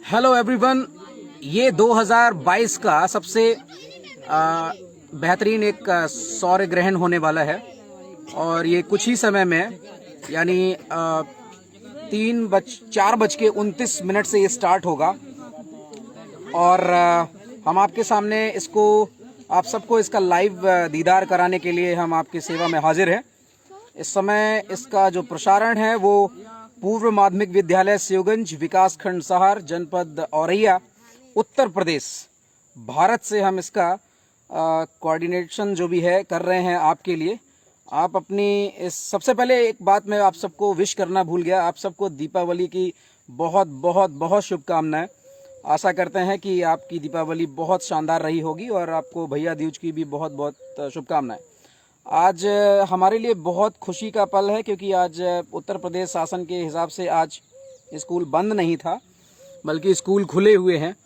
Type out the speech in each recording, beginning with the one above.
Hello everyone, ये 2022 का सबसे बेहतरीन एक सौर ग्रहण होने वाला है और ये कुछ ही समय में यानी 4:29 से ये स्टार्ट होगा और हम आपके सामने इसको आप सबको इसका लाइव दीदार कराने के लिए हम आपकी सेवा में हाजिर हैं। इस समय इसका जो प्रसारण है वो पूर्व माध्यमिक विद्यालय सियोगंज, विकास खंड सहार, जनपद औरैया, उत्तर प्रदेश, भारत से हम इसका कोऑर्डिनेशन जो भी है कर रहे हैं आपके लिए। आप अपनी सबसे पहले एक बात मैं आप सबको विश करना भूल गया, आप सबको दीपावली की बहुत बहुत बहुत शुभकामनाएं। आशा करते हैं कि आपकी दीपावली बहुत शानदार रही होगी और आपको भैया दूज की भी बहुत बहुत शुभकामनाएं। आज हमारे लिए बहुत खुशी का पल है क्योंकि आज उत्तर प्रदेश शासन के हिसाब से आज स्कूल बंद नहीं था बल्कि स्कूल खुले हुए हैं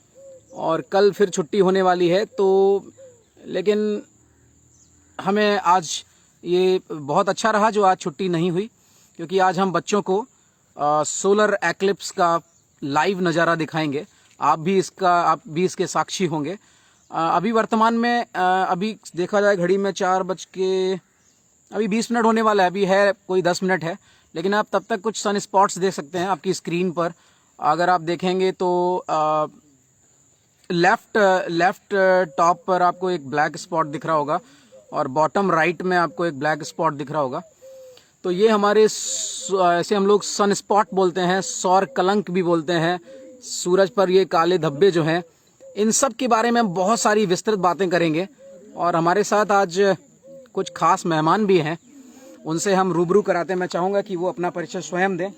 और कल फिर छुट्टी होने वाली है। तो लेकिन हमें आज ये बहुत अच्छा रहा जो आज छुट्टी नहीं हुई, क्योंकि आज हम बच्चों को सोलर एक्लिप्स का लाइव नज़ारा दिखाएंगे। आप भी इसके साक्षी होंगे। अभी वर्तमान में अभी देखा जाए घड़ी में 4:20 होने वाला है, अभी है कोई 10 मिनट है, लेकिन आप तब तक कुछ सन स्पॉट्स देख सकते हैं आपकी स्क्रीन पर। अगर आप देखेंगे तो लेफ्ट टॉप पर आपको एक ब्लैक स्पॉट दिख रहा होगा और बॉटम राइट में आपको एक ब्लैक स्पॉट दिख रहा होगा। तो ये हमारे ऐसे हम लोग सन स्पॉट बोलते हैं, सौर कलंक भी बोलते हैं। सूरज पर ये काले धब्बे जो हैं, इन सब के बारे में हम बहुत सारी विस्तृत बातें करेंगे और हमारे साथ आज कुछ खास मेहमान भी हैं, उनसे हम रूबरू कराते हैं। मैं चाहूँगा कि वो अपना परिचय स्वयं दें।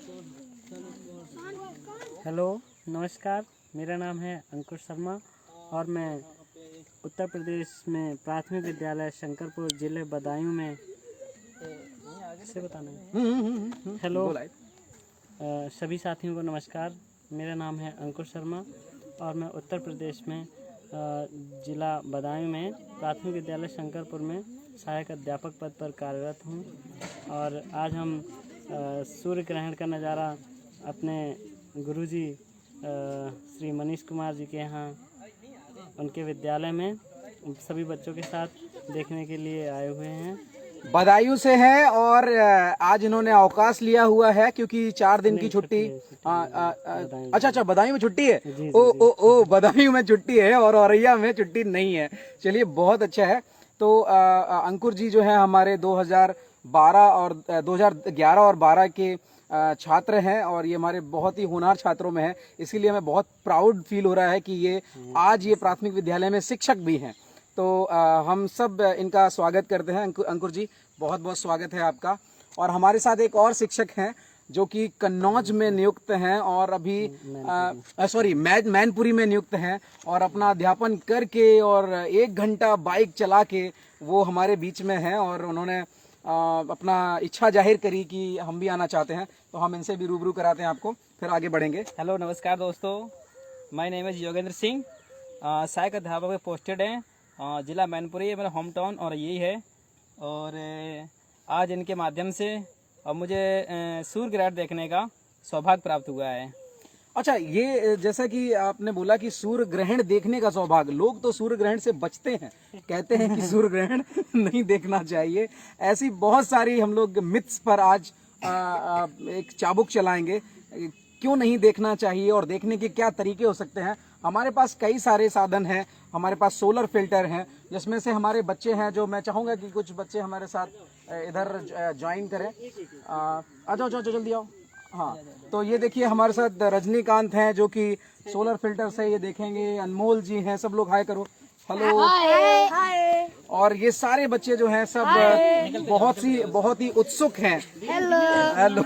हेलो, नमस्कार, मेरा नाम है अंकुर शर्मा और मैं उत्तर प्रदेश में प्राथमिक विद्यालय शंकरपुर जिले बदायूं में से बताना है। हेलो सभी साथियों को नमस्कार, मेरा नाम है अंकुर शर्मा और मैं उत्तर प्रदेश में जिला बदायूं में प्राथमिक विद्यालय शंकरपुर में सहायक अध्यापक पद पर कार्यरत हूं। और आज हम सूर्य ग्रहण का नज़ारा अपने गुरुजी श्री मनीष कुमार जी के यहाँ उनके विद्यालय में सभी बच्चों के साथ देखने के लिए आए हुए हैं। बदायूं से हैं और आज इन्होंने अवकाश लिया हुआ है क्योंकि 4 दिन की छुट्टी। अच्छा, बदायूं में छुट्टी है। ओ बदायूं में छुट्टी है और औरैया में छुट्टी नहीं है। चलिए, बहुत अच्छा है। तो अंकुर जी जो है हमारे 2011 और 12 के छात्र हैं और ये हमारे बहुत ही होनहार छात्रों में है, इसीलिए हमें बहुत प्राउड फील हो रहा है कि ये आज ये प्राथमिक विद्यालय में शिक्षक भी हैं। तो हम सब इनका स्वागत करते हैं। अंकुर जी, बहुत बहुत स्वागत है आपका। और हमारे साथ एक और शिक्षक हैं जो कि कन्नौज में नियुक्त हैं और अभी मैनपुरी में नियुक्त हैं और अपना अध्यापन करके और 1 घंटा बाइक चला के वो हमारे बीच में हैं और उन्होंने अपना इच्छा जाहिर करी कि हम भी आना चाहते हैं। तो हम इनसे भी रूबरू कराते हैं आपको, फिर आगे बढ़ेंगे। हेलो, नमस्कार दोस्तों, my name is Yogendra Singh, सहायक अध्यापक में पोस्टेड हैं, जिला मैनपुरी है मेरा होम टाउन और यही है। और आज इनके माध्यम से अब मुझे सूर्य ग्रहण देखने का सौभाग्य प्राप्त हुआ है। अच्छा, ये जैसा कि आपने बोला कि सूर्य ग्रहण देखने का सौभाग्य, लोग तो सूर्य ग्रहण से बचते हैं, कहते हैं कि सूर्य ग्रहण नहीं देखना चाहिए। ऐसी बहुत सारी हम लोग मिथ्स पर आज एक चाबुक चलाएंगे, क्यों नहीं देखना चाहिए और देखने के क्या तरीके हो सकते हैं। हमारे पास कई सारे साधन हैं, हमारे पास सोलर फिल्टर हैं जिसमें से हमारे बच्चे हैं, जो मैं चाहूँगा कि कुछ बच्चे हमारे साथ इधर ज्वाइन करें। आ जाओ जल्दी आओ। हाँ, तो ये देखिए हमारे साथ रजनीकांत हैं जो कि सोलर फिल्टर से ये देखेंगे। अनमोल जी हैं, सब लोग हाय करो, हेलो। हाय। और ये सारे बच्चे जो हैं सब बहुत ही उत्सुक हैं। हेलो।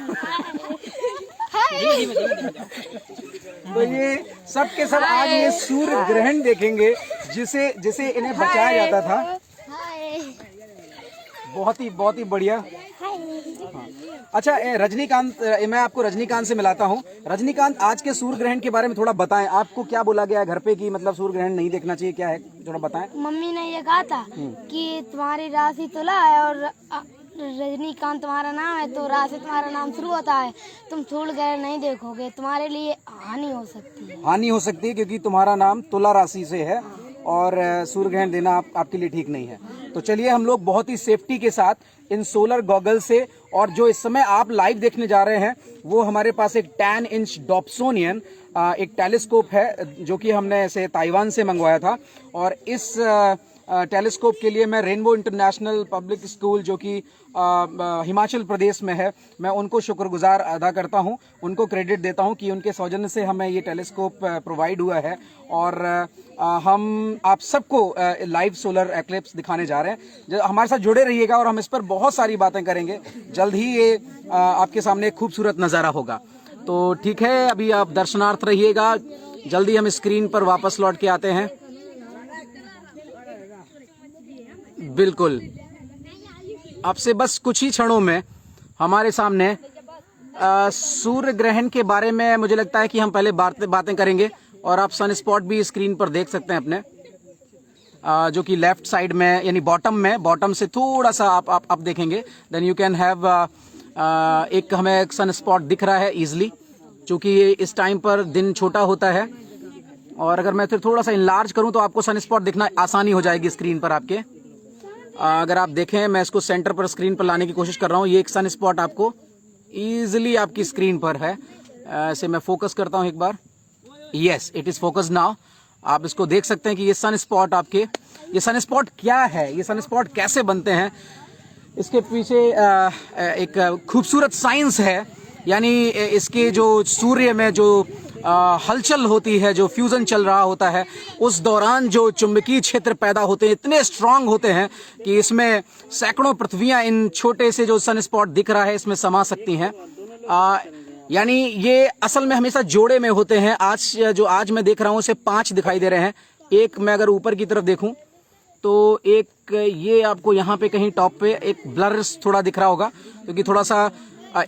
तो ये सब के सब आज ये सूर्य ग्रहण देखेंगे जिसे इन्हें बचाया जाता था। बहुत ही बढ़िया। हाँ। अच्छा, रजनीकांत, मैं आपको रजनीकांत से मिलाता हूँ। रजनीकांत, आज के सूर्य ग्रहण के बारे में थोड़ा बताएं। आपको क्या बोला गया है घर पे कि मतलब सूर्य ग्रहण नहीं देखना चाहिए, क्या है, थोड़ा बताएं। मम्मी ने ये कहा था कि तुम्हारी राशि तुला है और रजनीकांत तुम्हारा नाम है, तो रा से तुम्हारा नाम शुरू होता है। तुम सूर्य ग्रहण नहीं देखोगे, तुम्हारे लिए हानि हो सकती है। हानि हो सकती है क्योंकि तुम्हारा नाम तुला राशि से है और सूर्य ग्रहण देना आपके लिए ठीक नहीं है। तो चलिए हम लोग बहुत ही सेफ्टी के साथ इन सोलर गॉगल से, और जो इस समय आप लाइव देखने जा रहे हैं वो हमारे पास एक 10 इंच डॉप्सोनियन एक टेलीस्कोप है जो कि हमने इसे ताइवान से मंगवाया था। और इस टेलीस्कोप के लिए मैं रेनबो इंटरनेशनल पब्लिक स्कूल जो कि हिमाचल प्रदेश में है, मैं उनको शुक्रगुजार अदा करता हूं, उनको क्रेडिट देता हूं कि उनके सौजन्य से हमें ये टेलीस्कोप प्रोवाइड हुआ है। और हम आप सबको लाइव सोलर एक्लिप्स दिखाने जा रहे हैं। हमारे साथ जुड़े रहिएगा और हम इस पर बहुत सारी बातें करेंगे। जल्द ही ये आपके सामने एक खूबसूरत नज़ारा होगा। तो ठीक है, अभी आप दर्शनार्थ रहिएगा, जल्दी हम स्क्रीन पर वापस लौट के आते हैं। बिल्कुल, आपसे बस कुछ ही क्षणों में हमारे सामने सूर्य ग्रहण के बारे में मुझे लगता है कि हम पहले बातें करेंगे। और आप सन स्पॉट भी स्क्रीन पर देख सकते हैं अपने, जो कि लेफ्ट साइड में यानी बॉटम से थोड़ा सा आप देखेंगे, देन यू कैन हैव एक हमें एक सन स्पॉट दिख रहा है इजिली, चूंकि इस टाइम पर दिन छोटा होता है। और अगर मैं फिर थोड़ा सा इनलार्ज करूं तो आपको सन स्पॉट दिखना आसानी हो जाएगी स्क्रीन पर आपके। अगर आप देखें, मैं इसको सेंटर पर स्क्रीन पर लाने की कोशिश कर रहा हूं, ये एक सन स्पॉट आपको इजिली आपकी स्क्रीन पर है। ऐसे मैं फोकस करता हूं एक बार, yes it is focus now. आप इसको देख सकते हैं कि ये सन स्पॉट आपके, ये सन स्पॉट क्या है, ये सन स्पॉट कैसे बनते हैं, इसके पीछे एक खूबसूरत साइंस है। यानी इसके जो सूर्य में जो हलचल होती है, जो फ्यूजन चल रहा होता है, उस दौरान जो चुंबकीय क्षेत्र पैदा होते हैं इतने स्ट्रांग होते हैं कि इसमें सैकड़ों पृथ्वियां इन छोटे से जो सन स्पॉट दिख रहा है इसमें समा सकती हैं। यानी ये असल में हमेशा जोड़े में होते हैं। आज मैं देख रहा हूं उसे 5 दिखाई दे रहे हैं। एक मैं अगर ऊपर की तरफ देखूं तो एक ये आपको यहाँ पे कहीं टॉप पे एक ब्लर थोड़ा दिख रहा होगा, क्योंकि थोड़ा सा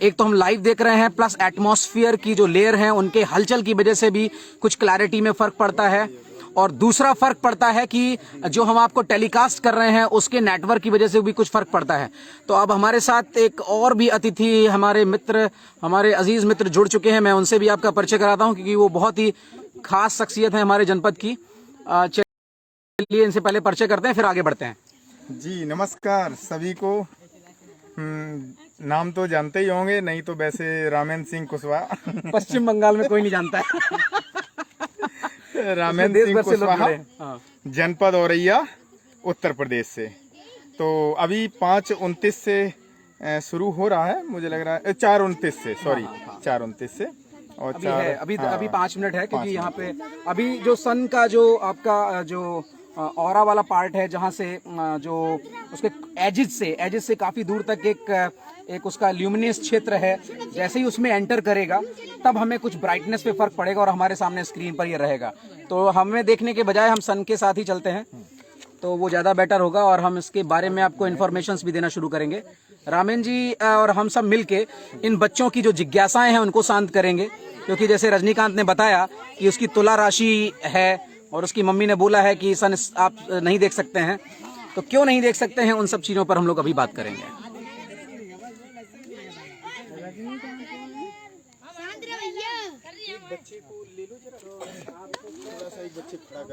एक तो हम लाइव देख रहे हैं, प्लस एटमॉस्फेयर की जो लेयर है उनके हलचल की वजह से भी कुछ क्लैरिटी में फर्क पड़ता है। और दूसरा फर्क पड़ता है कि जो हम आपको टेलीकास्ट कर रहे हैं उसके नेटवर्क की वजह से भी कुछ फर्क पड़ता है। तो अब हमारे साथ एक और भी अतिथि, हमारे अजीज मित्र जुड़ चुके हैं। मैं उनसे भी आपका परिचय कराता हूं क्योंकि वो बहुत ही खास शख्सियत है हमारे जनपद की। चलिए इनसे पहले परिचय करते हैं, फिर आगे बढ़ते हैं। जी नमस्कार सभी को। नाम तो जानते ही होंगे, नहीं तो वैसे रामेंद्र सिंह कुशवाहा। पश्चिम बंगाल में कोई नहीं जानता है। रामेंद्र सिंह कुशवाहा, जनपद औरैया, उत्तर प्रदेश से। तो अभी 5:29 से शुरू हो रहा है, मुझे लग रहा है 4:29 से, सॉरी 4:29 से। और अभी 5 मिनट है क्योंकि यहाँ पे अभी जो सन का जो आपका जो ऑरा वाला पार्ट है, जहाँ से जो उसके एजिस से काफी दूर तक एक उसका ल्यूमिनस क्षेत्र है, जैसे ही उसमें एंटर करेगा तब हमें कुछ ब्राइटनेस पे फर्क पड़ेगा और हमारे सामने स्क्रीन पर ये रहेगा। तो हमें देखने के बजाय हम सन के साथ ही चलते हैं तो वो ज्यादा बेटर होगा और हम इसके बारे में आपको इन्फॉर्मेशंस भी देना शुरू करेंगे। रामेन जी और हम सब मिलके इन बच्चों की जो जिज्ञासाएं हैं उनको शांत करेंगे, क्योंकि जैसे रजनीकांत ने बताया कि उसकी तुला राशि है और उसकी मम्मी ने बोला है कि सन आप नहीं देख सकते हैं, तो क्यों नहीं देख सकते हैं, उन सब चीजों पर हम लोग अभी बात करेंगे।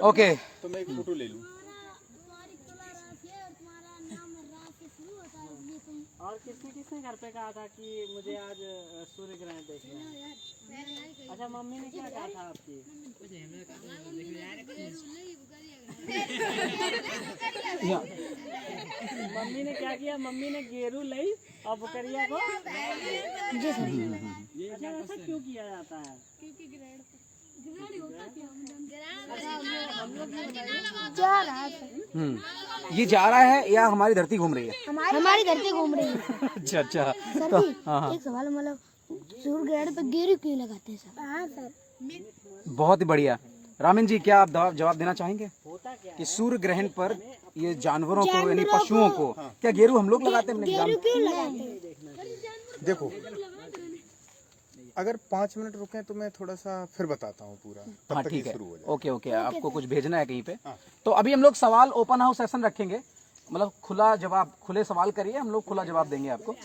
ओके, तो मैं एक फोटो ले लूं। और किसने घर पे कहा था कि मुझे आज सूर्य ग्रहण देखना है? अच्छा, मम्मी ने क्या कहा था आपकी? मम्मी ने क्या किया? मम्मी ने गेरू लाई और बुकरिया को। अच्छा, ऐसा क्यों किया जाता है? ये जा रहा है या हमारी धरती घूम रही है? हमारी धरती घूम रही है। अच्छा अच्छा। सर तो जी, एक सवाल, मतलब सूर्य ग्रहण पे गेरू क्यों लगाते हैं सर? हाँ सर। बहुत ही बढ़िया। रामेन जी, क्या आप जवाब देना चाहेंगे कि सूर्य ग्रहण पर ये जानवरों को यानी पशुओं को क्या गेरू हम लोग लगाते हैं? गेरू क्यों लगाते हैं? देखो, अगर 5 मिनट रुके तो मैं थोड़ा सा फिर बताता हूँ पूरा, तब तक ठीक है। शुरू हो जाए। ओके, आपको कुछ भेजना है कहीं पे? तो अभी हम लोग सवाल ओपन हाउस सेशन रखेंगे, मतलब खुला जवाब, खुले सवाल करिए, हम लोग खुला जवाब देंगे आपको।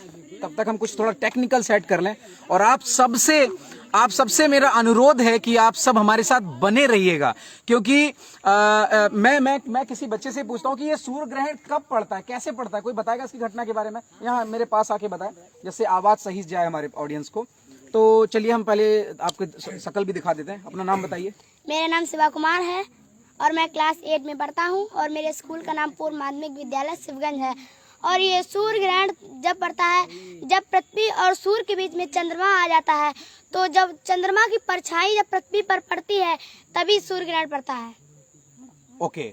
तब तक हम कुछ थोड़ा टेक्निकल सेट कर लें। और आप सबसे मेरा अनुरोध है कि आप सब हमारे साथ बने रहिएगा, क्योंकि मैं किसी बच्चे से पूछता हूँ कि ये सूर्य ग्रहण कब पड़ता है, कैसे पड़ता है, कोई बताएगा इसकी घटना के बारे में? यहाँ मेरे पास आके बताए, जैसे आवाज सही जाए हमारे ऑडियंस को। तो चलिए हम पहले आपकी शकल भी दिखा देते हैं। अपना नाम बताइए। मेरा नाम शिवा कुमार है और मैं क्लास 8 में पढ़ता हूँ और मेरे स्कूल का नाम पूर्व माध्यमिक विद्यालय शिवगंज है। और ये सूर्य ग्रहण जब पड़ता है, जब पृथ्वी और सूर्य के बीच में चंद्रमा आ जाता है, तो जब चंद्रमा की परछाई जब पृथ्वी पर पड़ती है तभी सूर्य ग्रहण पड़ता है। ओके,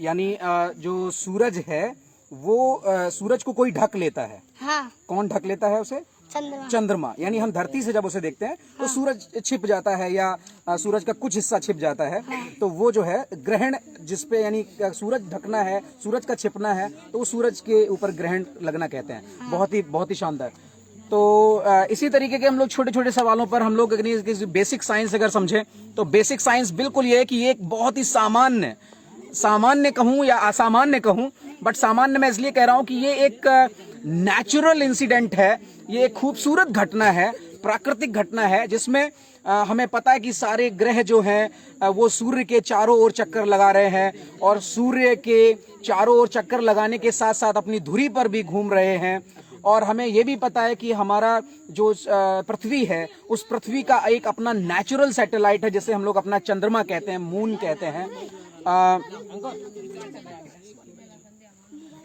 यानी जो सूरज है वो सूरज को कोई ढक लेता है। हाँ, कौन ढक लेता है उसे? चंद्रमा। चंद्रमा। यानी हम धरती से जब उसे देखते हैं तो सूरज छिप जाता है या सूरज का कुछ हिस्सा छिप जाता है, तो वो जो है ग्रहण जिसपे, यानी सूरज ढकना है, सूरज का छिपना है, तो वो सूरज के ऊपर ग्रहण लगना कहते हैं। बहुत ही शानदार। तो इसी तरीके के हम लोग छोटे छोटे सवालों पर हम लोग अगर बेसिक साइंस अगर समझें तो बेसिक साइंस बिल्कुल ये है कि ये एक बहुत ही सामान्य कहूं या असामान्य कहूं, बट सामान्य मैं इसलिए कह रहा हूं कि ये एक नेचुरल इंसिडेंट है, ये एक खूबसूरत घटना है, प्राकृतिक घटना है, जिसमें हमें पता है कि सारे ग्रह जो हैं वो सूर्य के चारों ओर चक्कर लगा रहे हैं और सूर्य के चारों ओर चक्कर लगाने के साथ साथ अपनी धुरी पर भी घूम रहे हैं। और हमें ये भी पता है कि हमारा जो पृथ्वी है, उस पृथ्वी का एक अपना नेचुरल सैटेलाइट है, जिसे हम लोग अपना चंद्रमा कहते हैं, मून कहते हैं।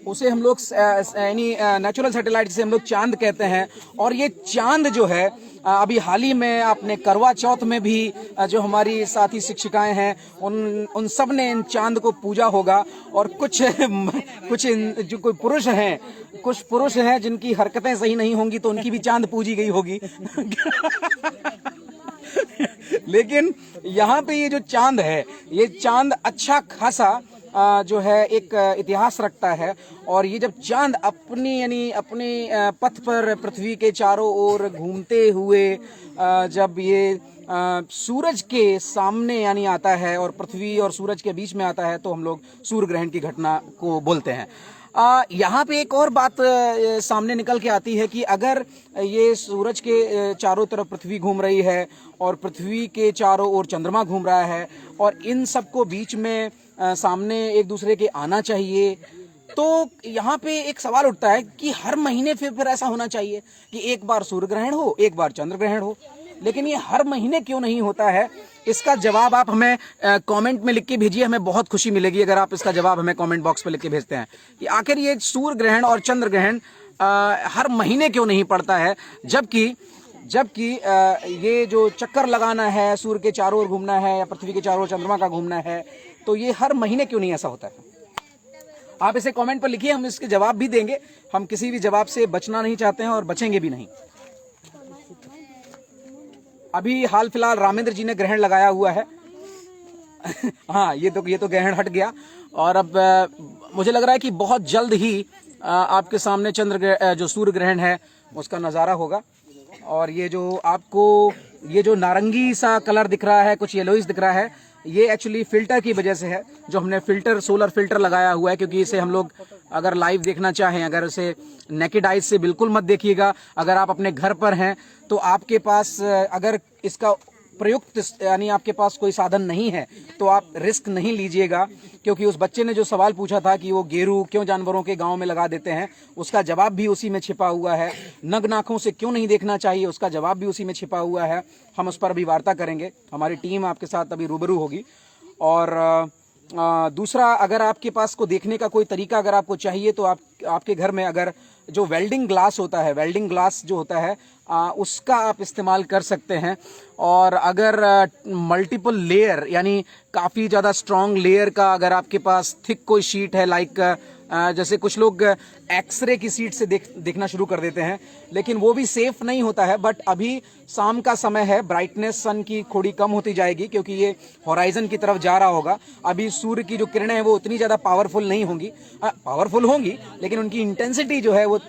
उसे हम लोग यानी नेचुरल सैटेलाइट जिसे हम लोग चांद कहते हैं। और ये चांद जो है अभी हाल ही में आपने करवा चौथ में भी जो हमारी साथी शिक्षिकाएं हैं उन सब ने इन चांद को पूजा होगा। और कुछ जो कोई कुछ पुरुष हैं जिनकी हरकतें सही नहीं होंगी तो उनकी भी चांद पूजी गई होगी। लेकिन यहाँ पे ये जो चांद है, ये चांद अच्छा खासा जो है एक इतिहास रखता है। और ये जब चांद अपने पथ पर पृथ्वी के चारों ओर घूमते हुए जब ये सूरज के सामने यानी आता है और पृथ्वी और सूरज के बीच में आता है, तो हम लोग सूर्य ग्रहण की घटना को बोलते हैं। यहाँ पे एक और बात सामने निकल के आती है कि अगर ये सूरज के चारों तरफ पृथ्वी घूम रही है और पृथ्वी के चारों ओर चंद्रमा घूम रहा है और इन सबको बीच में सामने एक दूसरे के आना चाहिए, तो यहाँ पे एक सवाल उठता है कि हर महीने फिर ऐसा होना चाहिए कि एक बार सूर्य ग्रहण हो, एक बार चंद्र ग्रहण हो। लेकिन ये हर महीने क्यों नहीं होता है? इसका जवाब आप हमें कमेंट में लिख के भेजिए, हमें बहुत खुशी मिलेगी अगर आप इसका जवाब हमें कमेंट बॉक्स में लिख के भेजते हैं कि आखिर ये सूर्य ग्रहण और चंद्र ग्रहण हर महीने क्यों नहीं पड़ता है, जबकि ये जो चक्कर लगाना है, सूर्य के चारों ओर घूमना है या पृथ्वी के चारों ओर चंद्रमा का घूमना है, तो ये हर महीने क्यों नहीं ऐसा होता है? आप इसे कमेंट पर लिखिए, हम इसके जवाब भी देंगे। हम किसी भी जवाब से बचना नहीं चाहते हैं और बचेंगे भी नहीं। अभी हाल फिलहाल रामेंद्र जी ने ग्रहण लगाया हुआ है। हाँ, ये तो ग्रहण हट गया और अब मुझे लग रहा है कि बहुत जल्द ही आपके सामने जो सूर्य ग्रहण है उसका नज़ारा होगा। और ये जो आपको ये जो नारंगी सा कलर दिख रहा है, कुछ येलोइश दिख रहा है, ये एक्चुअली फिल्टर की वजह से है, जो हमने सोलर फिल्टर लगाया हुआ है। क्योंकि इसे हम लोग अगर लाइव देखना चाहें, अगर इसे नेकेड आइज से बिल्कुल मत देखिएगा। अगर आप अपने घर पर हैं तो आपके पास अगर इसका प्रयुक्त यानी आपके पास कोई साधन नहीं है तो आप रिस्क नहीं लीजिएगा। क्योंकि उस बच्चे ने जो सवाल पूछा था कि वो गेरू क्यों जानवरों के गांव में लगा देते हैं, उसका जवाब भी उसी में छिपा हुआ है। नग्न आंखों से क्यों नहीं देखना चाहिए, उसका जवाब भी उसी में छिपा हुआ है। हम उस पर अभी वार्ता करेंगे, हमारी टीम आपके साथ अभी रूबरू होगी। और दूसरा, अगर आपके पास को देखने का कोई तरीका अगर आपको चाहिए तो आपके घर में अगर जो वेल्डिंग ग्लास होता है, वेल्डिंग ग्लास जो होता है उसका आप इस्तेमाल कर सकते हैं। और अगर मल्टीपल लेयर यानी काफ़ी ज़्यादा स्ट्रॉन्ग लेयर का अगर आपके पास थिक कोई शीट है, लाइक जैसे कुछ लोग एक्सरे की सीट से देखना शुरू कर देते हैं, लेकिन वो भी सेफ नहीं होता है। बट अभी शाम का समय है, ब्राइटनेस सन की थोड़ी कम होती जाएगी क्योंकि ये होराइजन की तरफ जा रहा होगा। अभी सूर्य की जो किरणें हैं वो उतनी ज़्यादा पावरफुल नहीं होंगी, पावरफुल होंगी लेकिन उनकी इंटेंसिटी जो है वो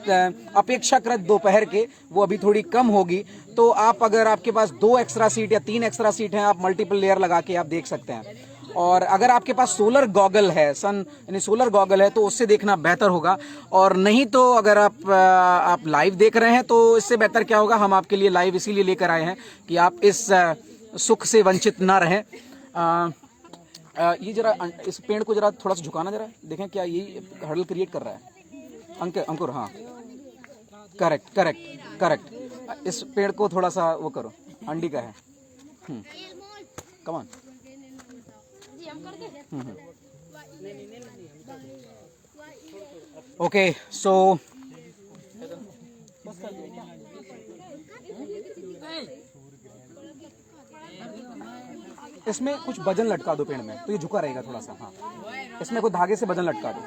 अपेक्षाकृत दोपहर के वो अभी थोड़ी कम होगी। तो आप अगर आपके पास 2 एक्स्ट्रा सीट या 3 एक्स्ट्रा सीट हैं, आप मल्टीपल लेयर लगा के आप देख सकते हैं। और अगर आपके पास सोलर गॉगल है, सन यानी सोलर गॉगल है, तो उससे देखना बेहतर होगा। और नहीं तो अगर आप लाइव देख रहे हैं तो इससे बेहतर क्या होगा, हम आपके लिए लाइव इसीलिए लेकर आए हैं कि आप इस सुख से वंचित ना रहें। ये जरा इस पेड़ को जरा थोड़ा सा झुकाना, जरा देखें क्या ये हर्डल क्रिएट कर रहा है। अंकुर, हाँ, करेक्ट करेक्ट करेक्ट। इस पेड़ को थोड़ा सा वो करो, अंडी का है। Come on. ओके, सो इसमें कुछ वजन लटका दो पेड़ में, तो ये झुका रहेगा थोड़ा सा। हाँ, इसमें कोई धागे से वजन लटका दो।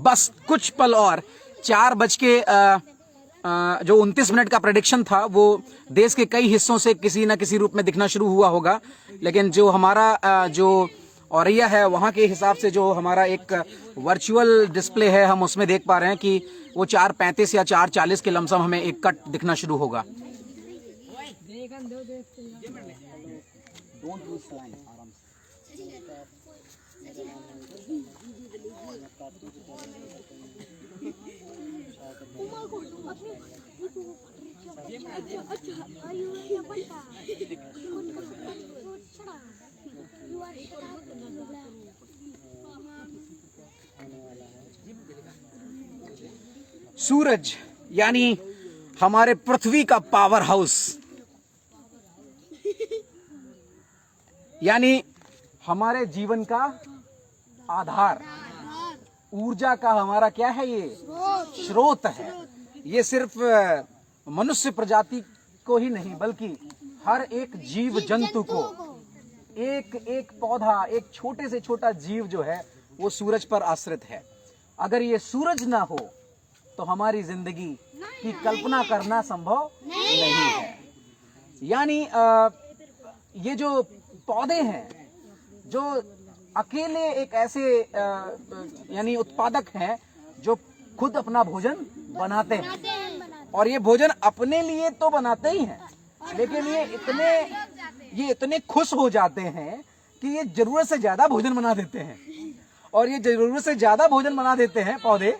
बस कुछ पल और 4:29 का प्रेडिक्शन था वो देश के कई हिस्सों से किसी न किसी रूप में दिखना शुरू हुआ होगा। लेकिन जो हमारा जो औरैया है वहां के हिसाब से जो हमारा एक वर्चुअल डिस्प्ले है, हम उसमें देख पा रहे हैं कि वो 4:35 या 4:40 के लमसम हमें एक कट दिखना शुरू होगा। सूरज यानी हमारे पृथ्वी का पावर हाउस, यानी हमारे जीवन का आधार, ऊर्जा का हमारा क्या है, ये स्रोत है। ये सिर्फ मनुष्य प्रजाति को ही नहीं बल्कि हर एक जीव जंतु को, एक एक पौधा, एक छोटे से छोटा जीव जो है वो सूरज पर आश्रित है। अगर ये सूरज ना हो तो हमारी जिंदगी की कल्पना करना संभव नहीं है। यानी ये जो पौधे हैं जो अकेले एक ऐसे यानी उत्पादक हैं जो खुद अपना भोजन बनाते हैं, और ये भोजन अपने लिए तो बनाते ही हैं, लेकिन ये इतने खुश हो जाते हैं कि ये जरूरत से ज्यादा भोजन बना देते हैं। और ये जरूरत से ज्यादा भोजन बना देते हैं पौधे,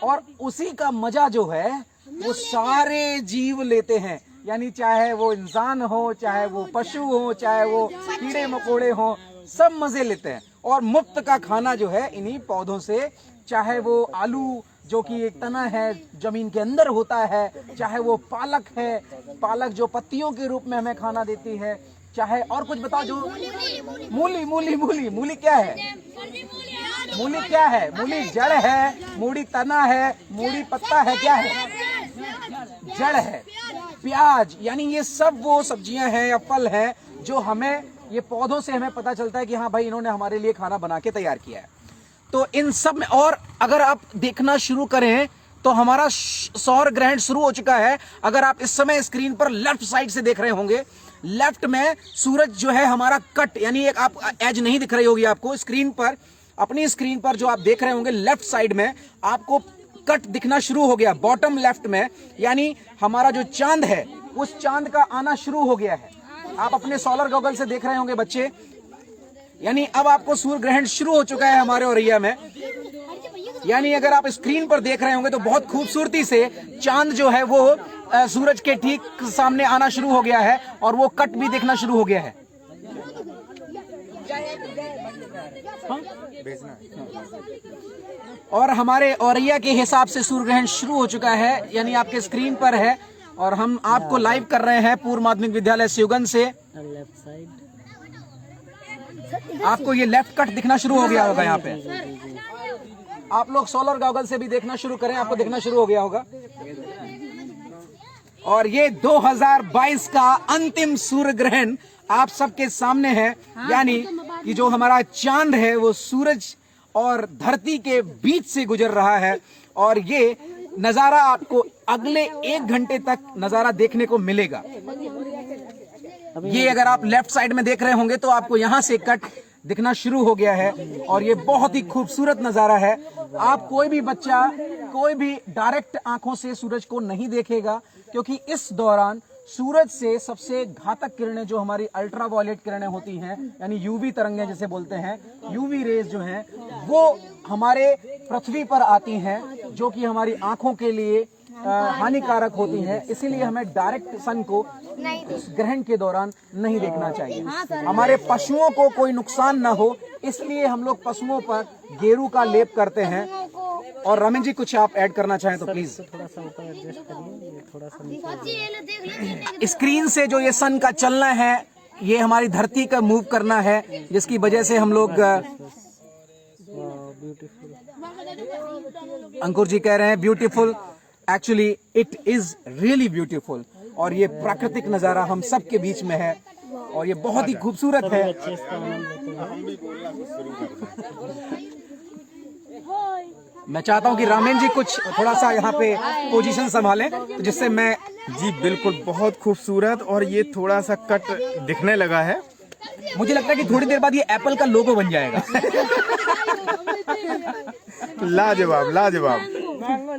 और उसी का मजा जो है वो सारे जीव लेते हैं। यानी चाहे वो इंसान हो, चाहे वो पशु हो, चाहे वो कीड़े मकोड़े हो, सब मजे लेते हैं। और मुफ्त का खाना जो है इन्हीं पौधों से, चाहे वो आलू जो कि एक तना है जमीन के अंदर होता है, चाहे वो पालक है, पालक जो पत्तियों के रूप में हमें खाना देती है, चाहे और कुछ बताओ जो मूली मूली मूली मूली क्या है, मूली क्या है, मूली जड़ है, मूली तना है, मूली पत्ता है, क्या है, जड़ है। प्याज, यानी ये सब वो सब्जियां हैं या फल हैं जो हमें, ये पौधों से हमें पता चलता है कि हाँ भाई इन्होंने हमारे लिए खाना बना के तैयार किया है। तो इन सब में, और अगर आप देखना शुरू करें तो हमारा सौर ग्रहण शुरू हो चुका है। अगर आप इस समय स्क्रीन पर लेफ्ट साइड से देख रहे होंगे, लेफ्ट में सूरज जो है हमारा कट, यानी एक आप एज नहीं दिख रही होगी आपको स्क्रीन पर, अपनी स्क्रीन पर जो आप देख रहे होंगे लेफ्ट साइड में आपको कट दिखना शुरू हो गया बॉटम लेफ्ट में। यानी हमारा जो चांद है उस चांद का आना शुरू हो गया है। आप अपने सोलर गॉगल से देख रहे होंगे बच्चे, यानी अब आपको सूर्य ग्रहण शुरू हो चुका है हमारे औरैया में। यानी अगर आप स्क्रीन पर देख रहे होंगे तो बहुत खूबसूरती से चांद जो है वो सूरज के ठीक सामने आना शुरू हो गया है, और वो कट भी देखना शुरू हो गया है। और हमारे औरैया के हिसाब से सूर्य ग्रहण शुरू हो चुका है, यानी आपके स्क्रीन पर है, और हम आपको लाइव कर रहे हैं पूर्व माध्यमिक विद्यालय शिवगंज से। लेफ्ट साइड आपको ये लेफ्ट कट दिखना शुरू हो गया होगा यहाँ पे। आप लोग सोलर गॉगल से भी देखना शुरू करें, आपको दिखना शुरू हो गया होगा। और ये 2022 का अंतिम सूर्य ग्रहण आप सबके सामने है। यानी कि जो हमारा चांद है वो सूरज और धरती के बीच से गुजर रहा है, और ये नजारा आपको अगले 1 घंटे तक नजारा देखने को मिलेगा। ये अगर आप लेफ्ट साइड में देख रहे होंगे तो आपको यहाँ से कट दिखना शुरू हो गया है, और ये बहुत ही खूबसूरत नजारा है। आप कोई भी बच्चा कोई भी डायरेक्ट आंखों से सूरज को नहीं देखेगा, क्योंकि इस दौरान सूरज से सबसे घातक किरणें जो हमारी अल्ट्रावायलेट किरणें होती हैं, यानी यूवी तरंगें जिसे बोलते हैं, यूवी रेज जो हैं, वो हमारे पृथ्वी पर आती हैं, जो कि हमारी आंखों के लिए हानिकारक होती हैं। इसीलिए हमें डायरेक्ट सन को इस ग्रहण के दौरान नहीं देखना चाहिए। हमारे पशुओं को कोई नुकसान ना हो, इसलिए हम लोग पशुओं पर गेरू का लेप करते हैं। और रमेश जी कुछ आप ऐड करना चाहें तो प्लीज। थोड़ा सा ऊपर एडजस्ट करिए, ये थोड़ा सा नीचे। स्क्रीन से जो ये सन का चलना है, ये हमारी धरती का मूव करना है, जिसकी वजह से हम लोग ब्यूटीफुल। अंकुर जी कह रहे हैं beautiful, actually it is really beautiful. और ये प्राकृतिक नजारा हम सब के बीच में है और ये बहुत ही खूबसूरत है। मैं चाहता हूं कि रामेन जी कुछ थोड़ा सा यहाँ पे पोजीशन संभालें, तो जिससे मैं जी बिल्कुल, बहुत खूबसूरत। और ये थोड़ा सा कट दिखने लगा है, मुझे लगता है कि थोड़ी देर बाद ये एप्पल का लोगो बन जाएगा। लाजवाब लाजवाब।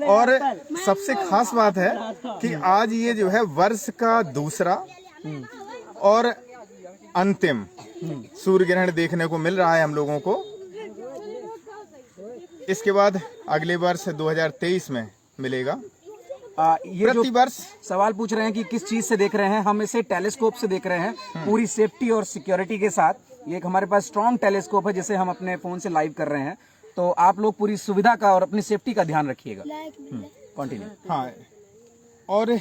और सबसे खास बात है कि आज ये जो है वर्ष का दूसरा और अंतिम सूर्य ग्रहण देखने को मिल रहा है हम लोगों को। इसके बाद अगले वर्ष 2023 में मिलेगा। ये जो प्रतिवर्ष सवाल पूछ रहे हैं कि किस चीज से देख रहे हैं, हम इसे टेलीस्कोप से देख रहे हैं, पूरी सेफ्टी और सिक्योरिटी के साथ। ये एक हमारे पास स्ट्रॉन्ग टेलीस्कोप है जिसे हम अपने फोन से लाइव कर रहे हैं, तो आप लोग पूरी सुविधा का और अपनी सेफ्टी का ध्यान रखिएगा। कंटिन्यू। हाँ, और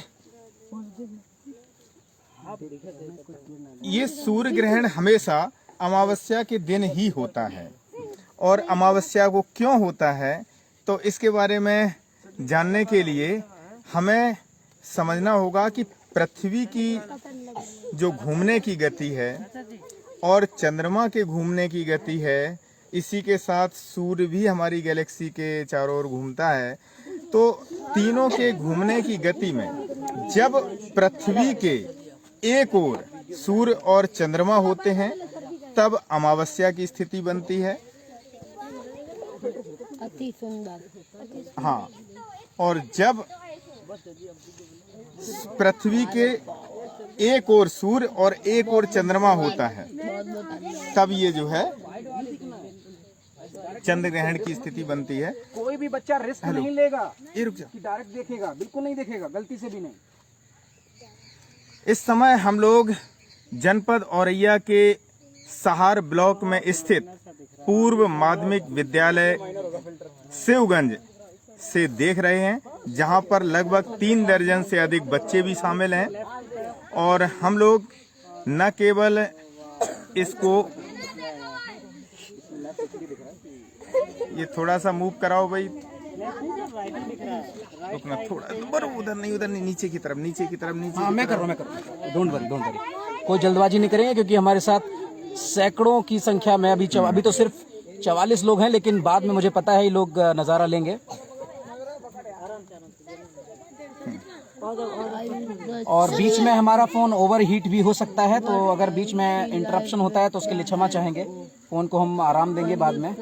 ये सूर्य ग्रहण हमेशा अमावस्या के दिन ही होता है। और अमावस्या को क्यों होता है, तो इसके बारे में जानने के लिए हमें समझना होगा कि पृथ्वी की जो घूमने की गति है और चंद्रमा के घूमने की गति है, इसी के साथ सूर्य भी हमारी गैलेक्सी के चारों ओर घूमता है। तो तीनों के घूमने की गति में जब पृथ्वी के एक ओर सूर्य और चंद्रमा होते हैं, तब अमावस्या की स्थिति बनती है। अति सुंदर। हाँ, और जब पृथ्वी के एक ओर सूर्य और एक ओर चंद्रमा होता है, तब ये जो है चंद्र ग्रहण की स्थिति बनती है। कोई भी बच्चा रिस्क नहीं लेगा ये रुक जा। कि डायरेक्ट देखेगा, बिल्कुल नहीं देखेगा, गलती से भी नहीं। इस समय हम लोग जनपद औरैया के सहार ब्लॉक में स्थित पूर्व माध्यमिक विद्यालय शिवगंज से देख रहे हैं, जहां पर लगभग 3 दर्जन से अधिक बच्चे भी शामिल हैं। और हम लोग न केवल इसको, ये थोड़ा सा मूव कराओ भाई, रुकना थोड़ा, उधर नहीं, नीचे की तरफ, नीचे। हाँ, मैं कर रहा हूँ, डोंट वरी। कोई जल्दबाजी नहीं करेंगे, क्योंकि हमारे साथ सैकड़ों की संख्या में अभी तो सिर्फ 44 लोग हैं, लेकिन बाद में मुझे पता है ये लोग नजारा लेंगे। और बीच में हमारा फोन ओवर हीट भी हो सकता है, तो अगर बीच में इंटरप्शन होता है तो उसके लिए क्षमा चाहेंगे। फोन को हम आराम देंगे बाद में।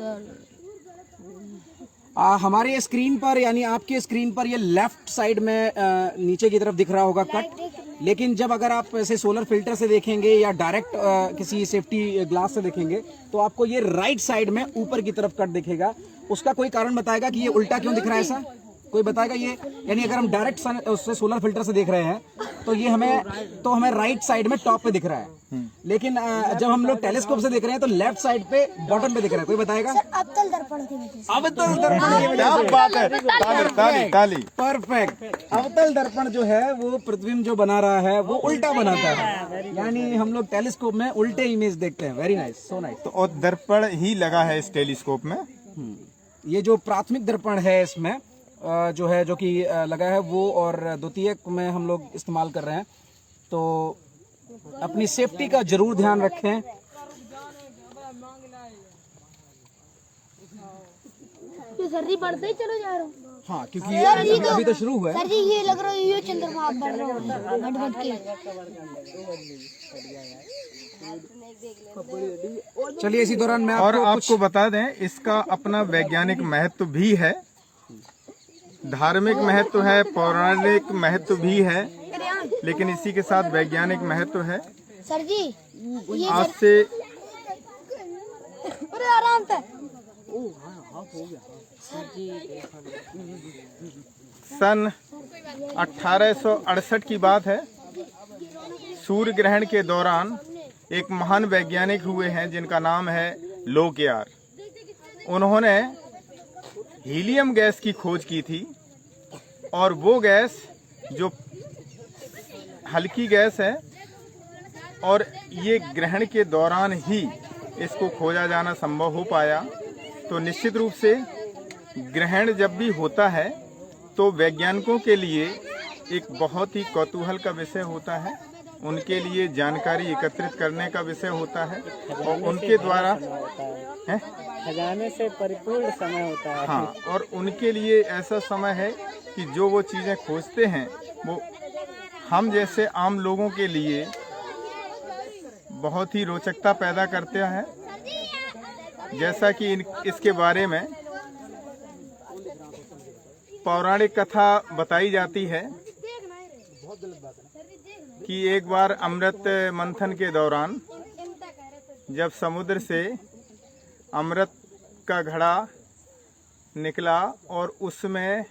हमारे स्क्रीन पर, यानी आपके स्क्रीन पर, ये लेफ्ट साइड में नीचे की तरफ दिख रहा होगा कट, लेकिन जब अगर आप ऐसे सोलर फिल्टर से देखेंगे या डायरेक्ट किसी सेफ्टी ग्लास से देखेंगे, तो आपको ये राइट साइड में ऊपर की तरफ कट दिखेगा। उसका कोई कारण बताएगा कि ये उल्टा क्यों दिख रहा है, ऐसा कोई बताएगा? ये यानी अगर हम डायरेक्ट उससे सोलर फिल्टर से देख रहे हैं तो ये हमें राइट साइड में टॉप पे दिख रहा है, लेकिन जब हम लोग टेलीस्कोप से देख रहे हैं तो लेफ्ट साइड पे बॉटम पे दिख रहा है। कोई बताएगा? अवतल दर्पण की वजह से। अवतल दर्पण की वजह से। क्या बात है, ताली। परफेक्ट। अवतल दर्पण जो है वो पृथ्वी में जो बना रहा है वो उल्टा बनाता है, यानी हम लोग टेलीस्कोप में उल्टे इमेज देखते हैं। Very nice, so nice. तो और दर्पण ही लगा है इस टेलीस्कोप में। ये जो प्राथमिक दर्पण है इसमें जो है, जो कि लगा है वो, और द्वितीयक में हम लोग इस्तेमाल कर रहे हैं। तो अपनी सेफ्टी का जरूर ध्यान रखें। तो सर जी बढ़ते ही चलो जा रहा हूँ। हाँ, क्योंकि ये अभी तो शुरू हुआ है। सर जी ये लग रहा है ये चंद्रमा बढ़ रहा है घट के। चलिए, इसी दौरान मैं और आपको आपको बता दें, इसका अपना वैज्ञानिक महत्व भी है, धार्मिक महत्व है, पौराणिक महत्व भी है। लेकिन इसी के साथ वैज्ञानिक महत्व है। सर जी ये आज से अरे आराम से सन 1868 की बात है। सूर्य ग्रहण के दौरान एक महान वैज्ञानिक हुए हैं जिनका नाम है लोकियार। उन्होंने हीलियम गैस की खोज की थी और वो गैस जो हल्की गैस है और ये ग्रहण के दौरान ही इसको खोजा जाना संभव हो पाया। तो निश्चित रूप से ग्रहण जब भी होता है तो वैज्ञानिकों के लिए एक बहुत ही कौतूहल का विषय होता है, उनके लिए जानकारी एकत्रित करने का विषय होता है और उनके द्वारा है खजाने से परिपूर्ण समय होता है। हाँ, और उनके लिए ऐसा समय है कि जो वो चीज़ें खोजते हैं वो हम जैसे आम लोगों के लिए बहुत ही रोचकता पैदा करते हैं। जैसा कि इसके बारे में पौराणिक कथा बताई जाती है कि एक बार अमृत मंथन के दौरान जब समुद्र से अमृत का घड़ा निकला और उसमें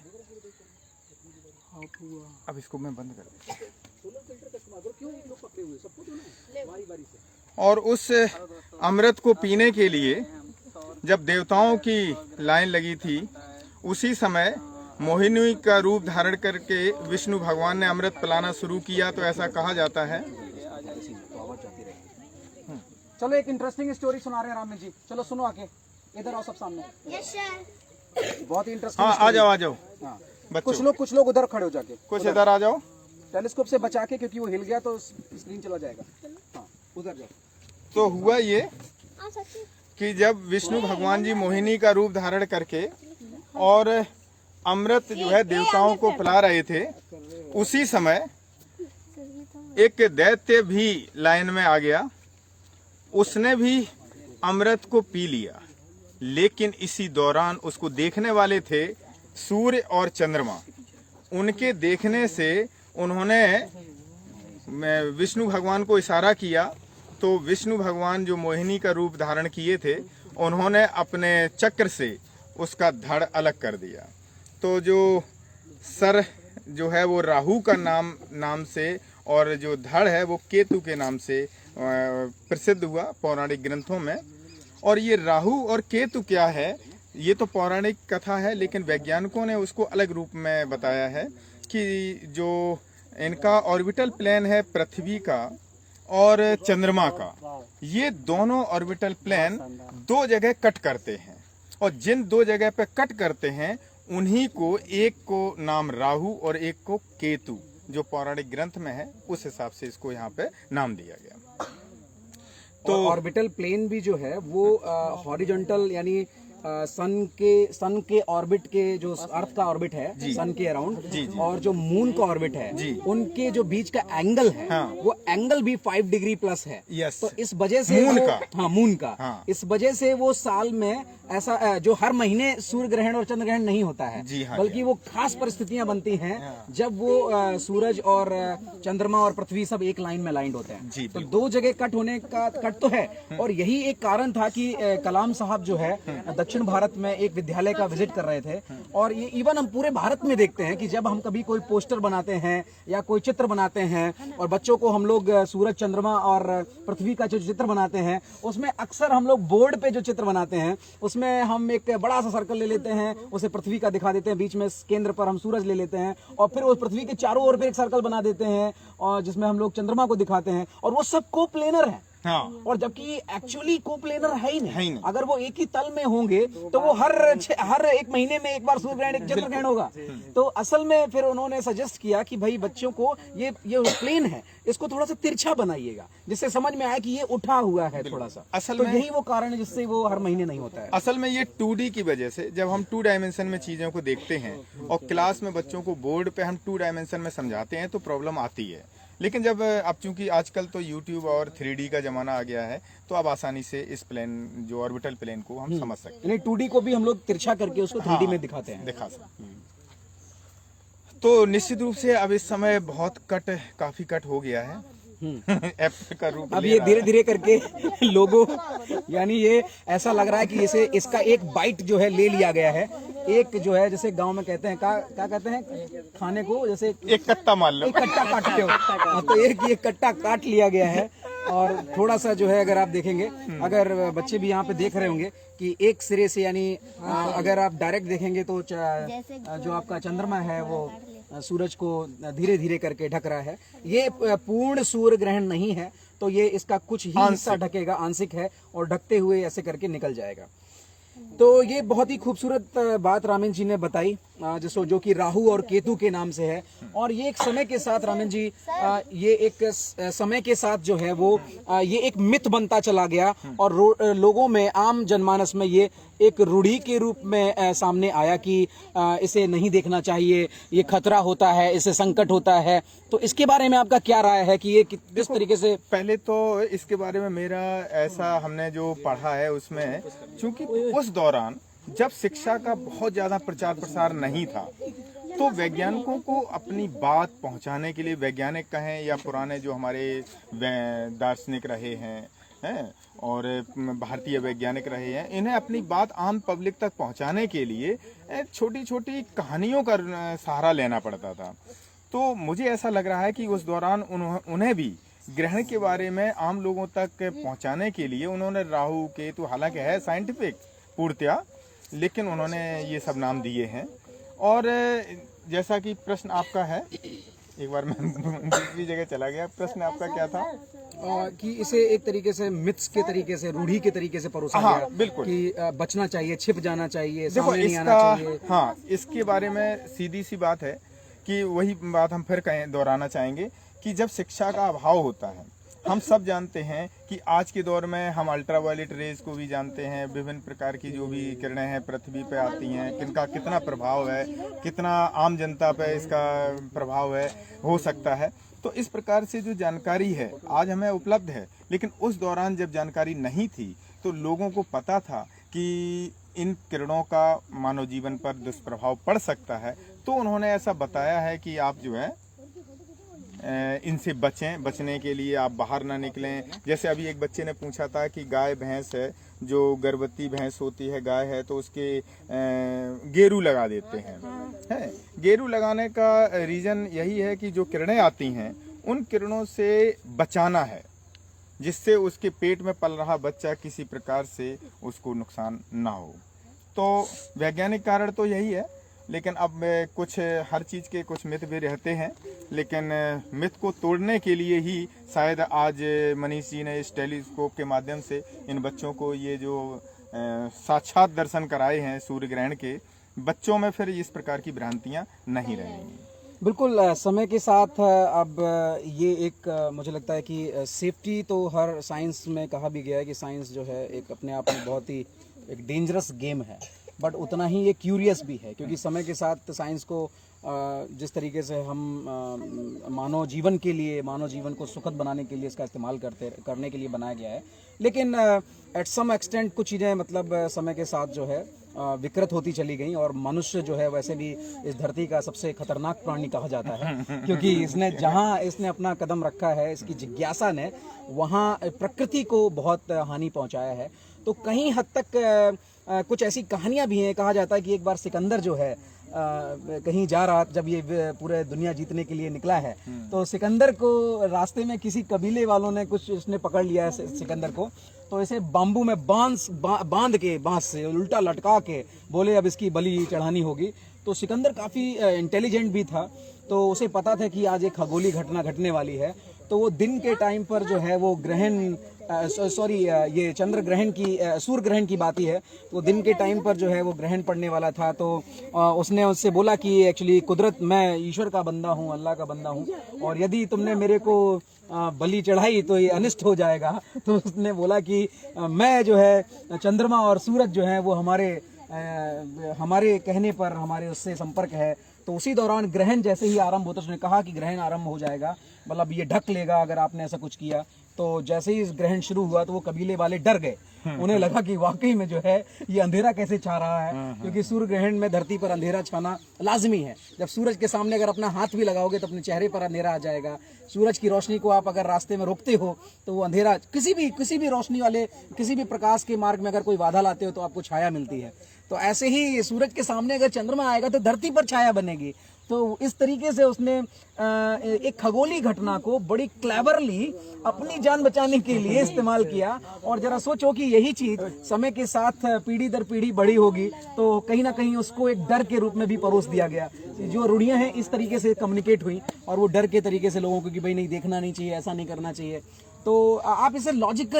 अब इसको मैं बंद कर दूं। और उस अमृत को पीने के लिए जब देवताओं की लाइन लगी थी उसी समय मोहिनी का रूप धारण करके विष्णु भगवान ने अमृत पिलाना शुरू किया। तो ऐसा कहा जाता है। चलो एक इंटरेस्टिंग स्टोरी सुना रहे हैं राम जी, चलो सुनो आके, इधर आओ सब सामने। यस सर बहुत ही इंटरेस्टिंग। हाँ, आ जाओ हाँ। बच्चों। कुछ लोग उधर खड़े हो जाके, कुछ इधर आ जाओ टेलीस्कोप से बचा के, क्योंकि वो हिल गया तो स्क्रीन चला जाएगा। हाँ, उधर जाओ। तो हुआ ये कि जब विष्णु भगवान जी मोहिनी का रूप धारण करके और अमृत जो है देवताओं को पिला रहे थे, उसी समय एक दैत्य भी लाइन में आ गया। उसने भी अमृत को पी लिया, लेकिन इसी दौरान उसको देखने वाले थे सूर्य और चंद्रमा। उनके देखने से उन्होंने विष्णु भगवान को इशारा किया, तो विष्णु भगवान जो मोहिनी का रूप धारण किए थे उन्होंने अपने चक्र से उसका धड़ अलग कर दिया। तो जो सर जो है वो राहु का नाम से और जो धड़ है वो केतु के नाम से प्रसिद्ध हुआ पौराणिक ग्रंथों में। और ये राहु और केतु क्या है, ये तो पौराणिक कथा है, लेकिन वैज्ञानिकों ने उसको अलग रूप में बताया है कि जो इनका ऑर्बिटल प्लेन है पृथ्वी का और चंद्रमा का, ये दोनों ऑर्बिटल प्लेन दो जगह कट करते हैं और जिन दो जगह पे कट करते हैं उन्हीं को, एक को नाम राहु और एक को केतु, जो पौराणिक ग्रंथ में है उस हिसाब से इसको यहाँ पे नाम दिया गया। तो ऑर्बिटल प्लेन भी जो है वो हॉरिजॉन्टल यानी सन के ऑर्बिट के, जो अर्थ का ऑर्बिट है सन के अराउंड, और जो मून का ऑर्बिट है उनके जो बीच का एंगल है, वो एंगल भी 5 डिग्री प्लस है। तो इस वजह से मून का इस वजह से वो साल में ऐसा जो हर महीने सूर्य ग्रहण और चंद्र ग्रहण नहीं होता है, बल्कि वो खास परिस्थितियां बनती हैं जब वो सूरज और चंद्रमा और पृथ्वी सब एक लाइन में लाइंड होते हैं। तो दो जगह कट होने का कट तो है, और यही एक कारण था कि कलाम साहब जो है दक्षिण भारत में एक विद्यालय का विजिट कर रहे थे। और ये इवन हम पूरे भारत में देखते हैं कि जब हम कभी कोई पोस्टर बनाते हैं या कोई चित्र बनाते हैं और बच्चों को हम लोग सूरज चंद्रमा और पृथ्वी का जो चित्र बनाते हैं, उसमें अक्सर हम लोग बोर्ड पे जो चित्र बनाते हैं उसमें हम एक बड़ा सा सर्कल ले लेते हैं, उसे पृथ्वी का दिखा देते हैं, बीच में केंद्र पर हम सूरज ले लेते हैं और फिर उस पृथ्वी के चारों ओर पे एक सर्कल बना देते हैं और जिसमें हम लोग चंद्रमा को दिखाते हैं, और वो सब को-प्लेनर है। और जबकि एक्चुअली को-प्लेनर है ही नहीं। अगर वो एक ही तल में होंगे तो वो हर एक महीने में एक बार सूर्य ग्रहण एक चंद्र ग्रहण होगा। तो असल में फिर उन्होंने सजेस्ट किया कि भाई बच्चों को ये प्लेन है, इसको थोड़ा सा तिरछा बनाइएगा जिससे समझ में आए कि ये उठा हुआ है थोड़ा सा। असल तो यही वो कारण है जिससे वो हर महीने नहीं होता है। असल में ये 2D की वजह से, जब हम 2 डायमेंशन में चीजों को देखते हैं और क्लास में बच्चों को बोर्ड पे हम 2 डायमेंशन में समझाते हैं तो प्रॉब्लम आती है। लेकिन जब अब चूंकि आजकल तो YouTube और 3D का जमाना आ गया है, तो अब आसानी से इस प्लेन, जो ऑर्बिटल प्लेन को हम समझ सकते हैं। 2D को भी हम लोग तिरछा करके उसको 3D में दिखाते हैं, दिखा सकते हैं। तो निश्चित रूप से अब इस समय बहुत काफी कट हो गया है। ऐप का रूप अब ले ये रहा धीरे है। धीरे करके लोगों, यानी ये ऐसा लग रहा है कि इसे इसका एक बाइट जो है ले लिया गया है। एक जो है जैसे गांव में कहते हैं, क्या कहते हैं खाने को, जैसे एक कट्टा मान लो। एक कट्टा काटते हो, हाँ, तो एक ये कट्टा काट लिया गया है। और थोड़ा सा जो है अगर आप देखेंगे, अगर बच्चे भी यहाँ पे देख रहे होंगे कि एक सिरे से, यानी अगर आप डायरेक्ट देखेंगे तो जो आपका चंद्रमा है वो सूरज को धीरे धीरे करके ढक रहा है। ये पूर्ण सूर्य ग्रहण नहीं है, तो ये इसका कुछ ही हिस्सा ढकेगा, आंशिक है, और ढकते हुए ऐसे करके निकल जाएगा। तो ये बहुत ही खूबसूरत बात रामीन जी ने बताई, जो कि राहु और केतु के नाम से है। और ये एक समय के साथ रामीन जी, ये एक समय के साथ जो है वो ये एक मिथ बनता चला गया, और लोगों में, आम जनमानस में ये एक रूढ़ी के रूप में सामने आया कि इसे नहीं देखना चाहिए, ये खतरा होता है, इससे संकट होता है। तो इसके बारे में आपका क्या राय है कि ये किस तरीके से? पहले तो इसके बारे में मेरा ऐसा, हमने जो पढ़ा है उसमें, चूंकि उस दौरान जब शिक्षा का बहुत ज्यादा प्रचार प्रसार नहीं था, तो वैज्ञानिकों को अपनी बात पहुंचाने के लिए, वैज्ञानिक कहें या पुराने जो हमारे दार्शनिक रहे हैं और भारतीय वैज्ञानिक रहे हैं, इन्हें अपनी बात आम पब्लिक तक पहुंचाने के लिए छोटी छोटी कहानियों का सहारा लेना पड़ता था। तो मुझे ऐसा लग रहा है कि उस दौरान उन्हें भी ग्रहण के बारे में आम लोगों तक पहुंचाने के लिए उन्होंने राहु केतु, हालांकि है साइंटिफिक पूर्णतया, लेकिन उन्होंने ये सब नाम दिए हैं। और जैसा कि प्रश्न आपका है, एक बार मैं दूसरी जगह चला गया, प्रश्न आपका क्या था? कि इसे एक तरीके से मिथ्स के तरीके से, रूढ़ी के तरीके से परोसा गया, बिल्कुल, कि बचना चाहिए, छिप जाना चाहिए, देखो सामने नहीं आना चाहिए। हाँ, इसके बारे में सीधी सी बात है कि वही बात हम फिर दोहराना चाहेंगे कि जब शिक्षा का अभाव होता है, हम सब जानते हैं कि आज के दौर में हम अल्ट्रावायलेट रेज को भी जानते हैं, विभिन्न प्रकार की जो भी किरणें हैं पृथ्वी पे आती हैं, किनका कितना प्रभाव है, कितना आम जनता पे इसका प्रभाव है, हो सकता है। तो इस प्रकार से जो जानकारी है आज हमें उपलब्ध है, लेकिन उस दौरान जब जानकारी नहीं थी तो लोगों को पता था कि इन किरणों का मानव जीवन पर दुष्प्रभाव पड़ सकता है। तो उन्होंने ऐसा बताया है कि आप जो है इनसे बचें, बचने के लिए आप बाहर ना निकलें। जैसे अभी एक बच्चे ने पूछा था कि गाय भैंस है, जो गर्भवती भैंस होती है, गाय है, तो उसके गेरू लगा देते हैं। गेरू लगाने का रीज़न यही है कि जो किरणें आती हैं उन किरणों से बचाना है, जिससे उसके पेट में पल रहा बच्चा किसी प्रकार से उसको नुकसान ना हो। तो वैज्ञानिक कारण तो यही है, लेकिन अब कुछ हर चीज़ के कुछ मिथ भी रहते हैं, लेकिन मिथ को तोड़ने के लिए ही शायद आज मनीष जी ने इस टेलीस्कोप के माध्यम से इन बच्चों को ये जो साक्षात दर्शन कराए हैं सूर्य ग्रहण के, बच्चों में फिर इस प्रकार की भ्रांतियां नहीं रहेंगी। बिल्कुल, समय के साथ अब ये एक मुझे लगता है कि सेफ्टी तो हर साइंस में कहा भी गया है कि साइंस जो है एक अपने आप में बहुत ही एक डेंजरस गेम है, बट उतना ही ये क्यूरियस भी है, क्योंकि समय के साथ साइंस को जिस तरीके से हम मानव जीवन के लिए, मानव जीवन को सुखद बनाने के लिए इसका इस्तेमाल करने के लिए बनाया गया है। लेकिन एट सम एक्सटेंट कुछ चीज़ें मतलब समय के साथ जो है विकृत होती चली गई, और मनुष्य जो है वैसे भी इस धरती का सबसे खतरनाक प्राणी कहा जाता है, क्योंकि इसने जहाँ इसने अपना कदम रखा है, इसकी जिज्ञासा ने वहाँ प्रकृति को बहुत हानि पहुँचाया है। तो कहीं हद तक कुछ ऐसी कहानियां भी हैं, कहा जाता है कि एक बार सिकंदर जो है कहीं जा रहा, जब ये पूरे दुनिया जीतने के लिए निकला है, तो सिकंदर को रास्ते में किसी कबीले वालों ने कुछ इसने पकड़ लिया है सिकंदर को, तो इसे बाम्बू में बांध के, बांस से उल्टा लटका के बोले अब इसकी बलि चढ़ानी होगी। तो सिकंदर काफ़ी इंटेलिजेंट भी था, तो उसे पता था कि आज एक खगोलीय घटना घटने वाली है। तो वो दिन के टाइम पर जो है वो ग्रहण, ये चंद्र ग्रहण की, सूर्य ग्रहण की बात ही है, तो दिन के टाइम पर जो है वो ग्रहण पड़ने वाला था। तो उसने उससे बोला कि एक्चुअली कुदरत, मैं ईश्वर का बंदा हूँ, अल्लाह का बंदा हूँ, और यदि तुमने मेरे को बलि चढ़ाई तो ये अनिष्ट हो जाएगा। तो उसने बोला कि मैं जो है चंद्रमा और सूरज जो है वो हमारे कहने पर, हमारे उससे संपर्क है, तो उसी दौरान ग्रहण जैसे ही आरंभ होता है, उसने कहा कि ग्रहण आरंभ हो जाएगा, मतलब ये ढक लेगा अगर आपने ऐसा कुछ किया। तो जैसे ही इस ग्रहण शुरू हुआ तो वो कबीले वाले डर गए, उन्हें लगा कि वाकई में जो है ये अंधेरा कैसे छा रहा है, क्योंकि सूर्य ग्रहण में धरती पर अंधेरा छाना लाजमी है। जब सूरज के सामने अगर अपना हाथ भी लगाओगे तो अपने चेहरे पर अंधेरा आ जाएगा। सूरज की रोशनी को आप अगर रास्ते में रोकते हो तो वो अंधेरा, किसी भी रोशनी वाले, किसी भी प्रकाश के मार्ग में अगर कोई बाधा लाते हो तो आपको छाया मिलती है। तो ऐसे ही सूरज के सामने अगर चंद्रमा आएगा तो धरती पर छाया बनेगी। तो इस तरीके से उसने एक खगोलीय घटना को बड़ी क्लेवरली अपनी जान बचाने के लिए इस्तेमाल किया। और जरा सोचो कि यही चीज समय के साथ पीढ़ी दर पीढ़ी बड़ी होगी तो कहीं ना कहीं उसको एक डर के रूप में भी परोस दिया गया। जो रूढ़ियां हैं इस तरीके से कम्युनिकेट हुई और वो डर के तरीके से लोगों को कि भाई नहीं देखना नहीं चाहिए, ऐसा नहीं करना चाहिए। तो आप इसे लॉजिक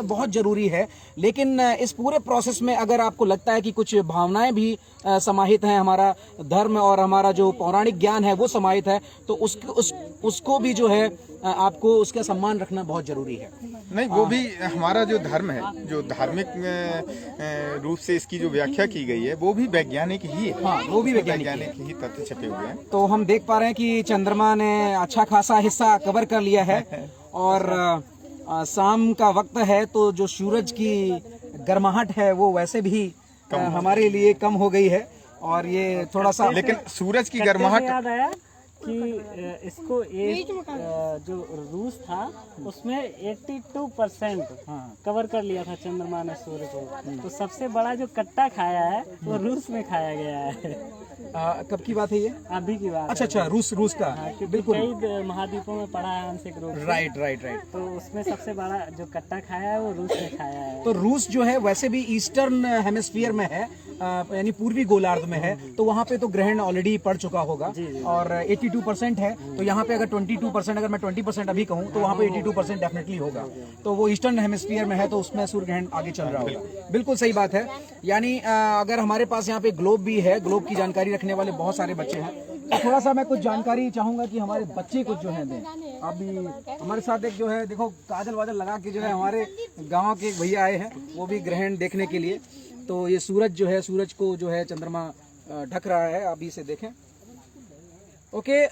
बहुत जरूरी है, लेकिन इस पूरे प्रोसेस में अगर आपको लगता है कि कुछ भावनाएं भी समाहित हैं, हमारा धर्म और हमारा जो पौराणिक ज्ञान है वो समाहित है, तो उसको भी जो है आपको उसका सम्मान रखना बहुत जरूरी है। नहीं, वो भी हमारा जो धर्म है, जो धार्मिक रूप से इसकी जो व्याख्या की गई है वो भी वैज्ञानिक ही है। हाँ, वो भी वैज्ञानिक ही तथ्य छपे हुए हैं। तो हम देख पा रहे हैं कि चंद्रमा ने अच्छा खासा हिस्सा कवर कर लिया है और शाम का वक्त है, तो जो सूरज की गर्माहट है वो वैसे भी हमारे लिए कम हो गई है। और ये थोड़ा सा, लेकिन सूरज की कट्टे से गर्माहट, याद आया कि इसको एक जो रूस था उसमें 82% कवर कर लिया था चंद्रमा ने सूर्य को। तो सबसे बड़ा जो कट्टा खाया है वो रूस में खाया गया है। कब की बात है ये? अभी की बात अच्छा, रूस का। है। बिल्कुल, कई महाद्वीपों में पड़ा है आंशिक रूप से। राइट। तो उसमें सबसे बड़ा जो कट्टा खाया है वो रूस ने खाया है। तो रूस जो है वैसे भी ईस्टर्न हेमिस्फीयर में है, यानी पूर्वी गोलार्ध में है, तो वहाँ पे तो ग्रहण ऑलरेडी पड़ चुका होगा। और 82% है, तो यहाँ पे अगर 22%, अगर मैं 20% अभी कहूँ तो वहाँ पे 82% डेफिनेटली होगा। तो वो ईस्टर्न हेमिस्फीयर में है तो उसमें सूर्य ग्रहण आगे चल रहा होगा। बिल्कुल सही बात है। यानी अगर हमारे पास यहाँ पे ग्लोब भी है, ग्लोब की जानकारी रखने वाले बहुत सारे बच्चे हैं, तो थोड़ा सा मैं कुछ जानकारी चाहूंगा कि हमारे बच्चे कुछ जो है दें। अभी हमारे साथ एक जो है, देखो काजल वाजल लगा के जो है हमारे गांव के एक भैया आए हैं, वो भी ग्रहण देखने के लिए। तो ये सूरज जो है, सूरज को जो है चंद्रमा ढक रहा है, अभी इसे देखें। ओके,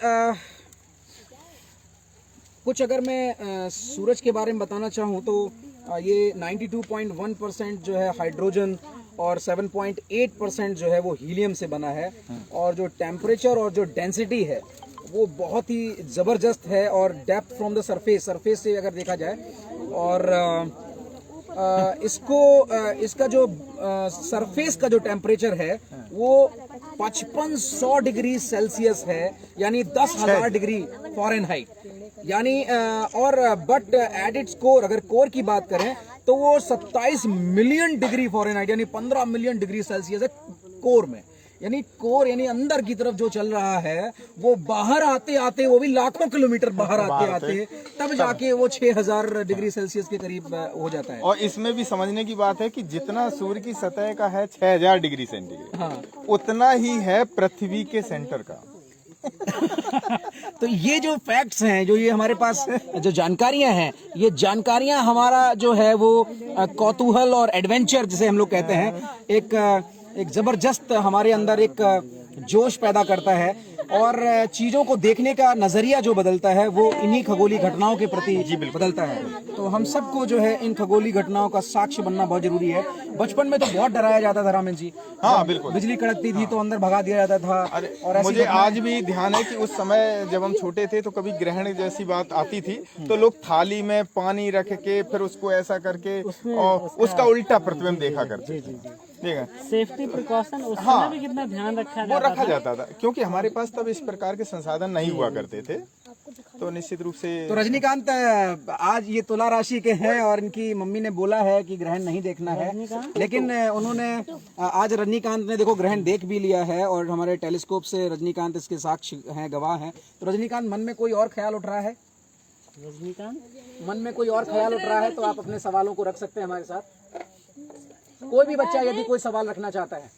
कुछ अगर मैं सूरज के बारे में बताना चाहूँ तो ये 92.1% जो है हाइड्रोजन और 7.8% जो है वो हीलियम से बना है। और जो टेम्परेचर और जो डेंसिटी है वो बहुत ही ज़बरदस्त है। और डेप्थ फ्रॉम द सरफेस से अगर देखा जाए, और इसका जो सरफेस का जो टेम्परेचर है वो 5500 डिग्री सेल्सियस है, यानी 10,000 डिग्री फ़ारेनहाइट। यानी और बट एट इट्स कोर, अगर कोर की बात करें तो वो 27 मिलियन डिग्री फ़ारेनहाइट यानी 15 मिलियन डिग्री सेल्सियस है कोर में। यानी कोर यानी अंदर की तरफ जो चल रहा है वो बाहर आते आते, वो भी लाखों किलोमीटर बाहर आते आते तब जाके वो 6000 डिग्री सेल्सियस के करीब हो जाता है। और इसमें भी समझने की बात है कि जितना सूर्य की सतह का है 6000 डिग्री सेंटीग्रेड, हाँ, उतना ही है पृथ्वी के सेंटर का। तो ये जो फैक्ट्स हैं, जो ये हमारे पास जो जानकारियां हैं, ये जानकारियां हमारा जो है वो कौतूहल और एडवेंचर जिसे हम लोग कहते हैं, एक जबरदस्त हमारे अंदर एक जोश पैदा करता है। और चीजों को देखने का नजरिया जो बदलता है वो इन्हीं खगोलीय घटनाओं के प्रति बदलता है। तो हम सबको जो है इन खगोलीय घटनाओं का साक्ष्य बनना बहुत जरूरी है। बचपन में तो बहुत डराया जाता था रामेन जी। हाँ, बिल्कुल। बिजली कड़कती थी तो अंदर भगा दिया जाता था। और मुझे आज भी ध्यान है कि उस समय जब हम छोटे थे तो कभी ग्रहण जैसी बात आती थी तो लोग थाली में पानी रख के फिर उसको ऐसा करके और उसका उल्टा प्रतिबिंब देखा करते थे। ठीक है, सेफ्टी प्रिकॉशन उसमें भी कितना ध्यान रखा जाता था, क्योंकि हमारे पास तब इस प्रकार के संसाधन नहीं हुआ करते थे। तो निश्चित रूप से तो रजनीकांत आज ये तुला राशि के हैं और इनकी मम्मी ने बोला है कि ग्रहण नहीं देखना है, लेकिन उन्होंने आज रजनीकांत ने देखो ग्रहण देख भी लिया है और हमारे टेलीस्कोप से रजनीकांत इसके साक्ष्य हैं, गवाह हैं। तो रजनीकांत, मन में कोई और ख्याल उठ रहा है? मन में कोई और ख्याल उठ रहा है तो आप अपने सवालों को रख सकते हैं हमारे साथ। कोई भी बच्चा यदि कोई सवाल रखना चाहता है,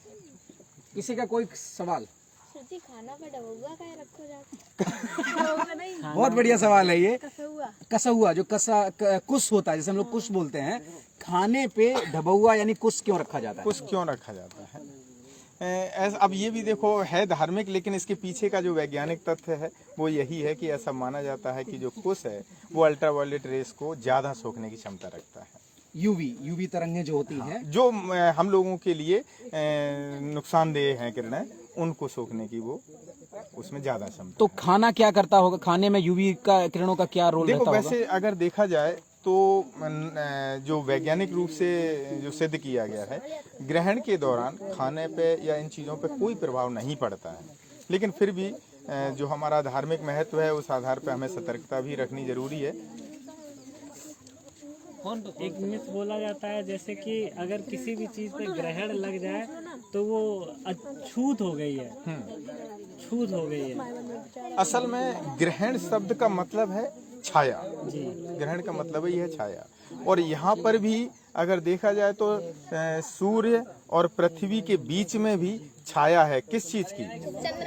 किसी का कोई सवाल। खाना पे डबुआ का रखो जाता बहुत बढ़िया सवाल है ये। कसहुआ जो कुश होता है, जैसे हम लोग कुश बोलते हैं, खाने पे ढबुआ यानी कुश क्यों रखा जाता है? कुछ क्यों रखा जाता है? अब ये भी देखो है धार्मिक, लेकिन इसके पीछे का जो वैज्ञानिक तथ्य है वो यही है कि ऐसा माना जाता है कि जो कुश है वो अल्ट्रावायलेट रेस को ज़्यादा सोखने की क्षमता रखता है। यूवी तरंगें जो होती हैं, जो हम लोगों के लिए नुकसानदेह हैं किरणें, उनको सोखने की वो उसमें ज़्यादा क्षमता। तो खाना क्या करता होगा, खाने में यूवी का किरणों का क्या रोल देखो रहता होगा? वैसे अगर देखा जाए तो जो वैज्ञानिक रूप से जो सिद्ध किया गया है, ग्रहण के दौरान खाने पे या इन चीज़ों पे कोई प्रभाव नहीं पड़ता है, लेकिन फिर भी जो हमारा धार्मिक महत्व है उस आधार पे हमें सतर्कता भी रखनी जरूरी है। एक मिथ बोला जाता है जैसे कि अगर किसी भी चीज पे ग्रहण लग जाए तो वो अछूत हो गई है, छूत हो गई है। असल में ग्रहण शब्द का मतलब है छाया, जी ग्रहण का मतलब ही है छाया। और यहाँ पर भी अगर देखा जाए तो सूर्य और पृथ्वी के बीच में भी छाया है, किस चीज की?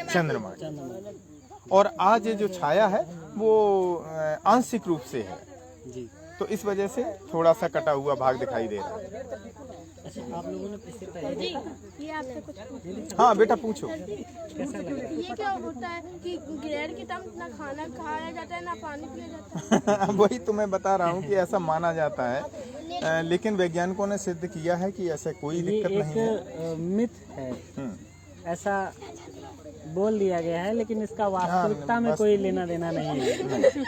चंद्रमा की। और आज ये जो छाया है वो आंशिक रूप से है, जी। तो इस वजह से थोड़ा सा कटा हुआ भाग दिखाई दे रहा है। अच्छा, आप लोगों ने इससे पहले ये आपसे कुछ हाँ बेटा पूछो। कैसा लग रहा है? ये क्या होता है कि ग्रहण के टाइम ना खाना खाया जाता है ना पानी पिया जाता है? वही तो मैं बता रहा हूँ कि ऐसा माना जाता है, लेकिन वैज्ञानिकों ने सिद्ध किया है कि ऐसा कोई ये दिक्कत नहीं है। एक मिथ है, ऐसा बोल दिया गया है, लेकिन इसका वास्तविकता में कोई लेना देना नहीं है।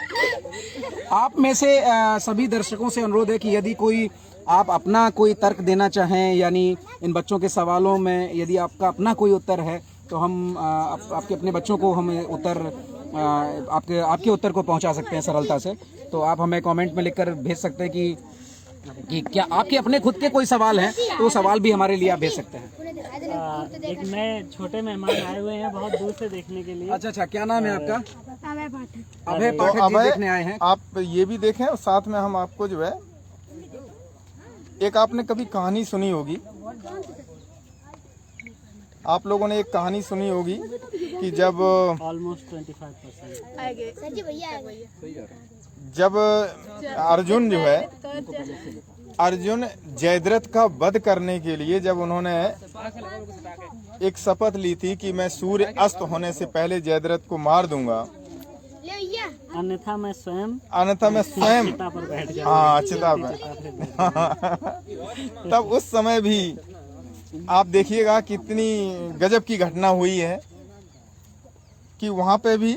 आप में से सभी दर्शकों से अनुरोध है कि यदि कोई आप अपना कोई तर्क देना चाहें, यानी इन बच्चों के सवालों में यदि आपका अपना कोई उत्तर है तो हम आपके अपने बच्चों को हम उत्तर आपके उत्तर को पहुंचा सकते हैं सरलता से। तो आप हमें कमेंट में लिखकर भेज सकते हैं कि क्या आपके अपने खुद के कोई सवाल हैं, तो वो सवाल भी हमारे लिए आप भेज सकते हैं। एक नए छोटे मेहमान आए हुए हैं बहुत दूर से देखने के लिए। अच्छा, क्या नाम है आपका? अभय पाठक। अभय तो पाठक जी अभय, देखने आए हैं। आप ये भी देखें और साथ में हम आपको जो है, एक आपने कभी कहानी सुनी होगी, आप लोगों ने एक कहानी सुनी होगी कि जब ऑलमोस्ट 25%। सर जी भैया जब अर्जुन जो है, अर्जुन जयद्रथ का वध करने के लिए जब उन्होंने एक शपथ ली थी कि मैं सूर्य अस्त होने से पहले जयद्रथ को मार दूंगा, ले भैया अन्यथा मैं स्वयं चिता पर बैठ जाऊंगा। हाँ चिता पे तब उस समय भी आप देखिएगा कितनी गजब की घटना हुई है कि वहां पे भी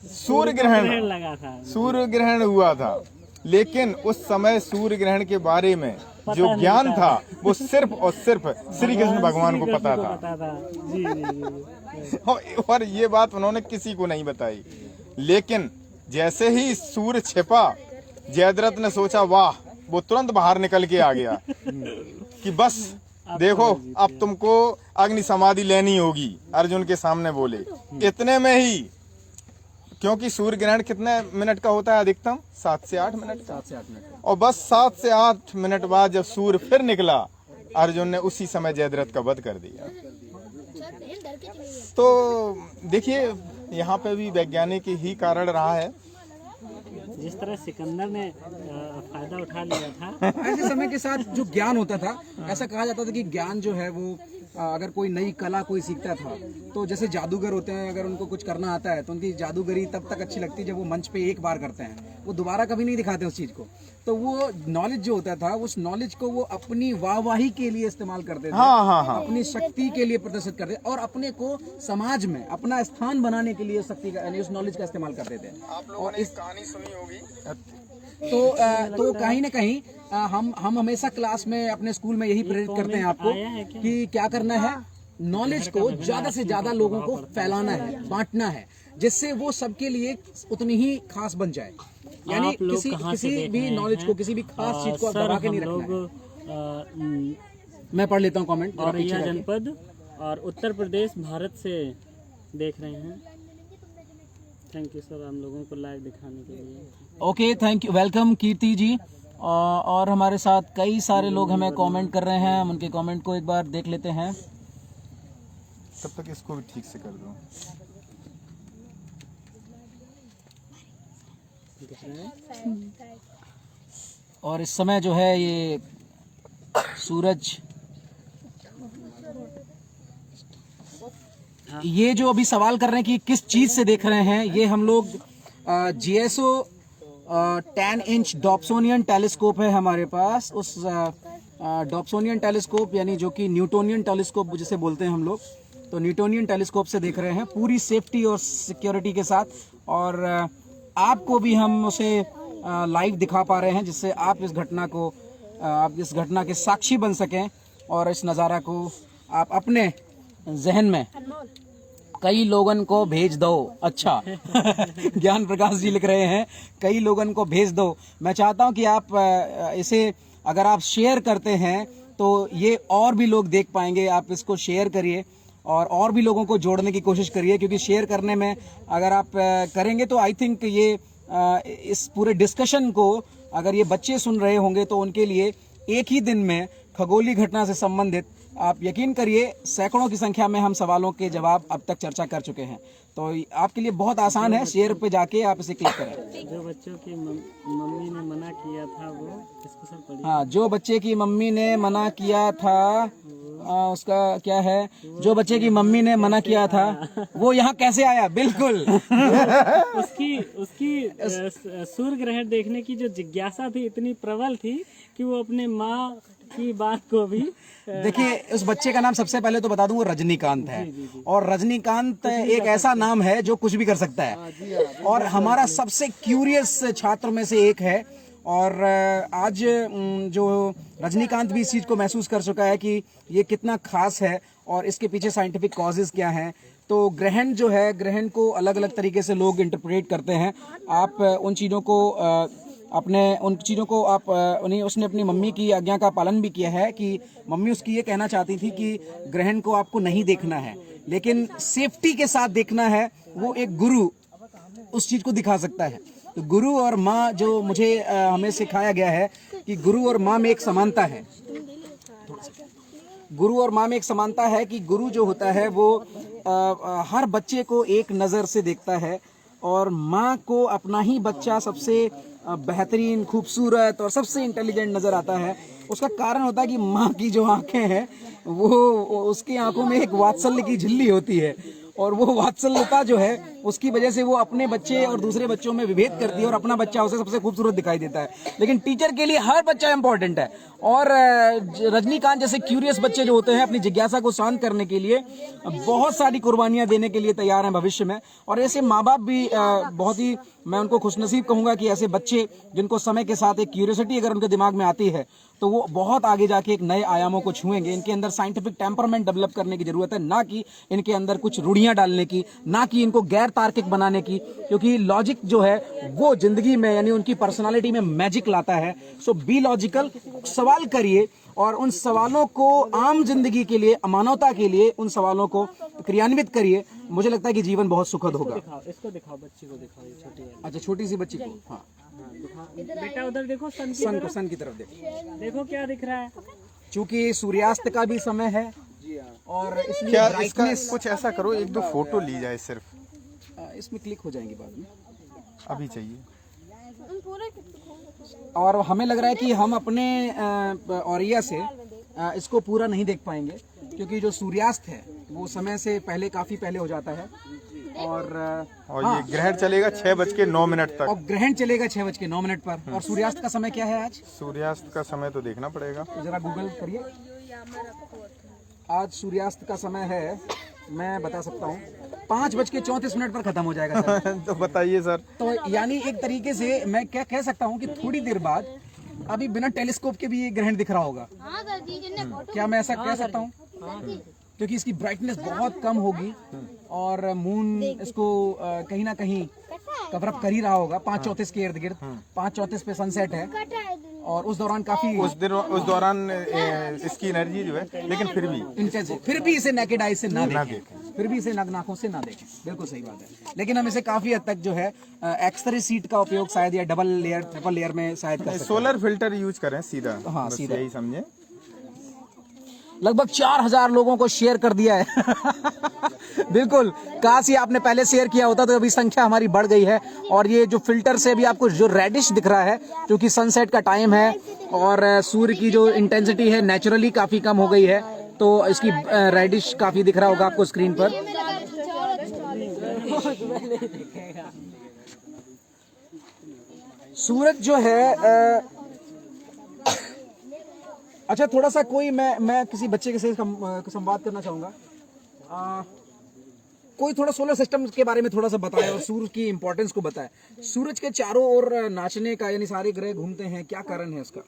सूर्य ग्रहण लगा था। सूर्य ग्रहण हुआ था, लेकिन उस समय सूर्य ग्रहण के बारे में जो ज्ञान था वो सिर्फ और सिर्फ श्री कृष्ण भगवान को पता था। जी जी जी। और ये बात उन्होंने किसी को नहीं बताई, लेकिन जैसे ही सूर्य छिपा जयद्रथ ने सोचा वाह, वो तुरंत बाहर निकल के आ गया कि बस देखो अब तुमको अग्नि समाधि लेनी होगी, अर्जुन के सामने बोले। इतने में ही, क्योंकि सूर्य ग्रहण कितने मिनट का होता है अधिकतम? 7 से 8 मिनट का। 7 से 8 मिनट। और बस 7 से 8 मिनट बाद जब सूर्य फिर निकला, अर्जुन ने उसी समय जयद्रथ का वध कर दिया। तो देखिए यहाँ पे भी वैज्ञानिक ही कारण रहा है। जिस तरह सिकंदर ने फायदा उठा लिया था, ऐसे समय के साथ जो ज्ञान होता था, ऐसा कहा जाता था कि ज्ञान जो है वो अगर कोई नई कला कोई सीखता था तो जैसे जादूगर होते हैं, अगर उनको कुछ करना आता है तो उनकी जादूगरी तब तक अच्छी लगती है जब वो मंच पे एक बार करते हैं, वो दोबारा कभी नहीं दिखाते उस चीज को। तो वो नॉलेज जो होता था, उस नॉलेज को वो अपनी वाहवाही के लिए इस्तेमाल करते थे। हाँ। अपनी शक्ति के लिए प्रदर्शित करते और अपने को समाज में अपना स्थान बनाने के लिए शक्ति का यानी उस नॉलेज का इस्तेमाल करते थे। आप लोगों ने इस कहानी सुनी होगी। तो कहीं ना कहीं हम हमेशा क्लास में अपने स्कूल में यही प्रेरित करते हैं आपको कि क्या करना है, नॉलेज को ज्यादा से ज्यादा लोगों को फैलाना है, बांटना है, जिससे वो सबके लिए उतनी ही खास बन जाए। यानी किसी भी नॉलेज को, किसी भी खास चीज को दबा के नहीं रखना है। मैं पढ़ लेता हूँ कमेंट। औरैया जनपद और उत्तर प्रदेश भारत से देख रहे हैं। थैंक यू सर हम लोगों को लाइव दिखाने के लिए। ओके, थैंक यू, वेलकम कीर्ति जी। और हमारे साथ कई सारे लोग हमें कमेंट कर रहे हैं, हम उनके कमेंट को एक बार देख लेते हैं। तब तक इसको भी ठीक से कर दो। और इस समय जो है ये सूरज ये जो अभी सवाल कर रहे हैं कि किस चीज से देख रहे हैं, ये हम लोग GSO 10 इंच डॉप्सोनियन टेलीस्कोप है हमारे पास। उस डॉप्सोनियन टेलीस्कोप यानी जो कि न्यूटोनियन टेलीस्कोप जिसे बोलते हैं हम लोग, तो न्यूटोनियन टेलीस्कोप से देख रहे हैं पूरी सेफ्टी और सिक्योरिटी के साथ। और आपको भी हम उसे लाइव दिखा पा रहे हैं, जिससे आप इस घटना के साक्षी बन सकें और इस नज़ारा को आप अपने जहन में कई लोगन को भेज दो। अच्छा ज्ञान प्रकाश जी लिख रहे हैं कई लोगन को भेज दो। मैं चाहता हूं कि आप इसे अगर आप शेयर करते हैं तो ये और भी लोग देख पाएंगे। आप इसको शेयर करिए और भी लोगों को जोड़ने की कोशिश करिए, क्योंकि शेयर करने में अगर आप करेंगे तो आई थिंक ये इस पूरे डिस्कशन को अगर ये बच्चे सुन रहे होंगे तो उनके लिए एक ही दिन में खगोलीय घटना से संबंधित आप यकीन करिए सैकड़ों की संख्या में हम सवालों के जवाब अब तक चर्चा कर चुके हैं। तो आपके लिए बहुत आसान है, शेयर पे जाके आप इसे क्लिक करें। जो बच्चों की मम्मी ने मना किया था वो इसको सर पढ़िए। हाँ, जो बच्चे की मम्मी ने मना किया था उसका क्या है, जो बच्चे की मम्मी ने मना किया था वो यहाँ कैसे आया। बिल्कुल उसकी सूर्य ग्रहण देखने की जो जिज्ञासा थी इतनी प्रबल थी कि वो अपने माँ की बात को भी देखिए, उस बच्चे का नाम सबसे पहले तो बता दूं वो रजनीकांत है। और रजनीकांत एक ऐसा नाम है जो कुछ भी कर सकता है और हमारा सबसे क्यूरियस छात्र में से एक है। और आज जो रजनीकांत भी इस चीज को महसूस कर चुका है कि ये कितना खास है और इसके पीछे साइंटिफिक कॉजेज क्या हैं। तो ग्रहण जो है, ग्रहण को अलग अलग तरीके से लोग इंटरप्रेट करते हैं। आप उन चीज़ों को उसने अपनी मम्मी की आज्ञा का पालन भी किया है कि मम्मी उसकी ये कहना चाहती थी कि ग्रहण को आपको नहीं देखना है, लेकिन सेफ्टी के साथ देखना है। वो एक गुरु उस चीज को दिखा सकता है। तो गुरु और माँ, जो मुझे हमें सिखाया गया है कि गुरु और माँ में एक समानता है। गुरु और माँ में एक समानता है कि गुरु जो होता है वो हर बच्चे को एक नज़र से देखता है और माँ को अपना ही बच्चा सबसे बेहतरीन, खूबसूरत और सबसे इंटेलिजेंट नज़र आता है। उसका कारण होता है कि माँ की जो आंखें हैं वो उसकी आंखों में एक वात्सल्य की झिल्ली होती है और वो वात्सल्यता जो है उसकी वजह से वो अपने बच्चे और दूसरे बच्चों में विभेद करती है और अपना बच्चा उसे सबसे खूबसूरत दिखाई देता है। लेकिन टीचर के लिए हर बच्चा इंपॉर्टेंट है और रजनीकांत जैसे क्यूरियस बच्चे जो होते हैं अपनी जिज्ञासा को शांत करने के लिए बहुत सारी कुर्बानियां देने के लिए तैयार हैं भविष्य में। और ऐसे माँ बाप भी बहुत ही, मैं उनको खुशनसीब कहूंगा कि ऐसे बच्चे जिनको समय के साथ एक क्यूरियोसिटी अगर उनके दिमाग में आती है तो वो बहुत आगे जाके एक नए आयामों को छुएंगे। इनके अंदर साइंटिफिक टेम्परामेंट डेवलप करने की जरूरत है, ना कि इनके अंदर कुछ रूढ़ियां डालने की, ना कि इनको गैर तार्किक बनाने की, क्योंकि लॉजिक जो है वो जिंदगी में यानी उनकी पर्सनालिटी में मैजिक लाता है। सो बी लॉजिकल, सवाल करिए और उन सवालों को आम जिंदगी के लिए, मानवता के लिए उन सवालों को क्रियान्वित करिए। मुझे लगता है कि जीवन बहुत सुखद होगा। इसको दिखाओ, बच्ची को दिखाओ, ये छोटी है। अच्छा, छोटी सी बच्ची को, हाँ बेटा उधर देखो, सन की तरफ देखो। देखो क्या दिख रहा है। चूंकि सूर्यास्त का भी समय है और इसलिए क्या इसका कुछ ऐसा करो, एक दो फोटो ली जाए सिर्फ। इसमें क्लिक हो जाएंगी बाद में, अभी चाहिए। और हमें लग रहा है कि हम अपने औरिया से इसको पूरा नहीं देख पाएंगे, क्योंकि जो सूर्यास्त है वो समय से पहले, काफी पहले हो जाता है। और ये ग्रहण चलेगा 6:09 तक। और ग्रहण चलेगा 6:09 पर। और सूर्यास्त का समय क्या है आज? सूर्यास्त का समय तो देखना पड़ेगा, जरा गूगल करिए। आज सूर्यास्त का समय है, मैं बता सकता हूँ, 5:34 पर खत्म हो जाएगा सर। तो बताइए सर। तो यानी एक तरीके से मैं क्या कह सकता हूँ कि थोड़ी देर बाद अभी बिना टेलीस्कोप के भी ये ग्रहण दिख रहा होगा। क्या मैं ऐसा कह सकता हूँ? क्योंकि इसकी ब्राइटनेस बहुत कम होगी और मून इसको कहीं ना कहीं कवर अप कर ही रहा होगा। 5:34 के इर्द गिर्द, 5:34 पे सनसेट है और उस दौरान काफी उस दौरान इसकी एनर्जी जो है, लेकिन फिर भी इंटेंस है। फिर भी इसे नेकेड आई से ना देखें, फिर भी इसे नग्न आंखों से ना देखें। बिल्कुल सही बात है। लेकिन हम इसे काफी हद तक जो है एक्स-रे शीट का उपयोग शायद या डबल लेयर, ट्रिपल लेयर में शायद कर सकते हैं। सोलर फिल्टर यूज करें सीधा। हाँ, बस सीधा यही समझे। लगभग 4000 लोगों को शेयर कर दिया है। बिल्कुल, काश ही आपने पहले शेयर किया होता तो अभी संख्या हमारी बढ़ गई है। और ये जो फिल्टर से अभी आपको जो रेडिश दिख रहा है, क्योंकि सनसेट का टाइम है और सूर्य की जो इंटेंसिटी है नेचुरली काफी कम हो गई है, तो इसकी रेडिश काफी दिख रहा होगा आपको स्क्रीन पर। सूरज जो है अच्छा थोड़ा सा कोई मैं किसी बच्चे के से संवाद करना चाहूंगा। कोई थोड़ा सोलर सिस्टम के बारे में थोड़ा सा बताए और सूरज की इंपॉर्टेंस को बताए। सूरज के चारों ओर नाचने का यानी सारे ग्रह घूमते हैं, क्या कारण है इसका?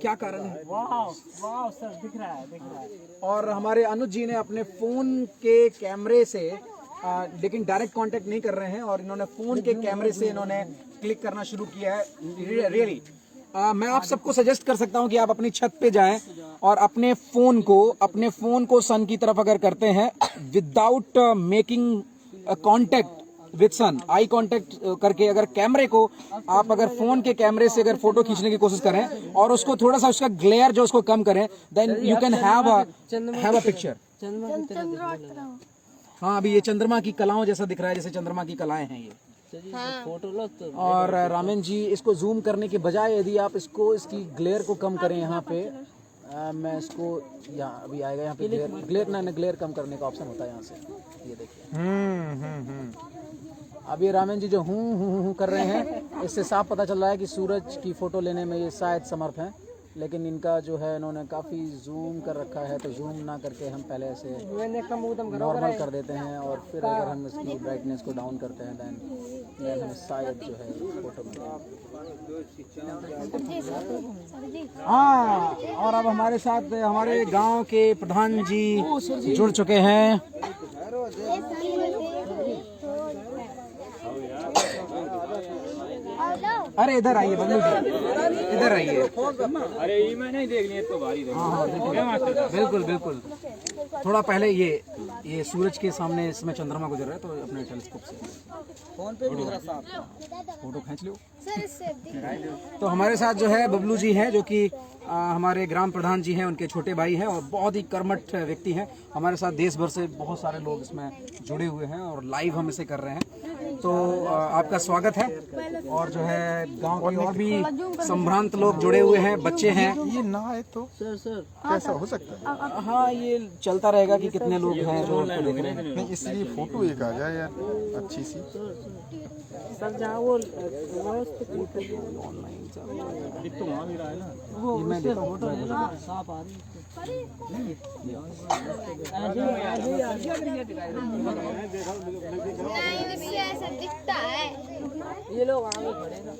क्या कारण है? वाह सर, दिख रहा है। और हमारे अनुज जी ने अपने फोन के कैमरे से लेकिन डायरेक्ट कांटेक्ट नहीं कर रहे हैं और इन्होंने फोन के कैमरे से इन्होंने क्लिक करना शुरू किया है। रियली मैं आप सबको सजेस्ट कर सकता हूं कि आप अपनी छत पे जाएं और अपने फोन को सन की तरफ अगर करते हैं without making contact with sun, eye contact करके अगर कैमरे को आप अगर फोन के कैमरे से अगर फोटो खींचने की कोशिश करें और उसको थोड़ा सा उसका ग्लेयर जो उसको कम करें, then you can have a picture. हाँ, अभी ये चंद्रमा की कलाओं जैसा दिख रहा है, जैसे चंद्रमा की कलाएं हैं ये। और रामेन जी इसको जूम करने के बजाय यदि आप इसकी ग्लेयर को कम करें यहाँ पे, मैं इसको यहाँ अभी आएगा यहाँ पे ग्लेयर कम करने का ऑप्शन होता है यहाँ से, ये देखिए। अब ये रामेन जी जो हूँ कर रहे हैं, इससे साफ पता चल रहा है कि सूरज की फोटो लेने में ये शायद समर्थ हैं, लेकिन इनका जो है इन्होंने काफ़ी जूम कर रखा है, तो जूम ना करके हम पहले ऐसे नॉर्मल कर देते हैं और फिर अगर हम इसकी ब्राइटनेस को डाउन करते हैं देन हम शायद जो है फोटो में। हाँ, और अब हमारे साथ हमारे गांव के प्रधान जी जुड़ चुके हैं। अरे इधर आइए बबलू जी, इधर आइए। अरे मैं नहीं देखनी तो भारी बिल्कुल बिल्कुल। थोड़ा पहले ये सूरज के सामने इसमें चंद्रमा गुजर रहा है, तो अपने टेलीस्कोप से फोन पे फोटो खींच लो। तो हमारे साथ जो है बबलू जी हैं, जो कि हमारे ग्राम प्रधान जी हैं, उनके छोटे भाई हैं और बहुत ही कर्मठ व्यक्ति हैं। हमारे साथ देश भर से बहुत सारे लोग इसमें जुड़े हुए हैं और लाइव हम इसे कर रहे हैं। तो आपका स्वागत है। और जो है गांव के और भी संभ्रांत लोग जुड़े हुए हैं, बच्चे हैं। ये ना है तो सर कैसा हो सकता है? हाँ, ये चलता रहेगा कि कितने लोग हैं जो आपको देख रहे हैं। नहीं, इसलिए फोटो एक आ जाए यार अच्छी सी। सर जहाँ वो मैं देखा साफ आ रही ऐसा दिखता है। ये लोग आगे खड़े ना,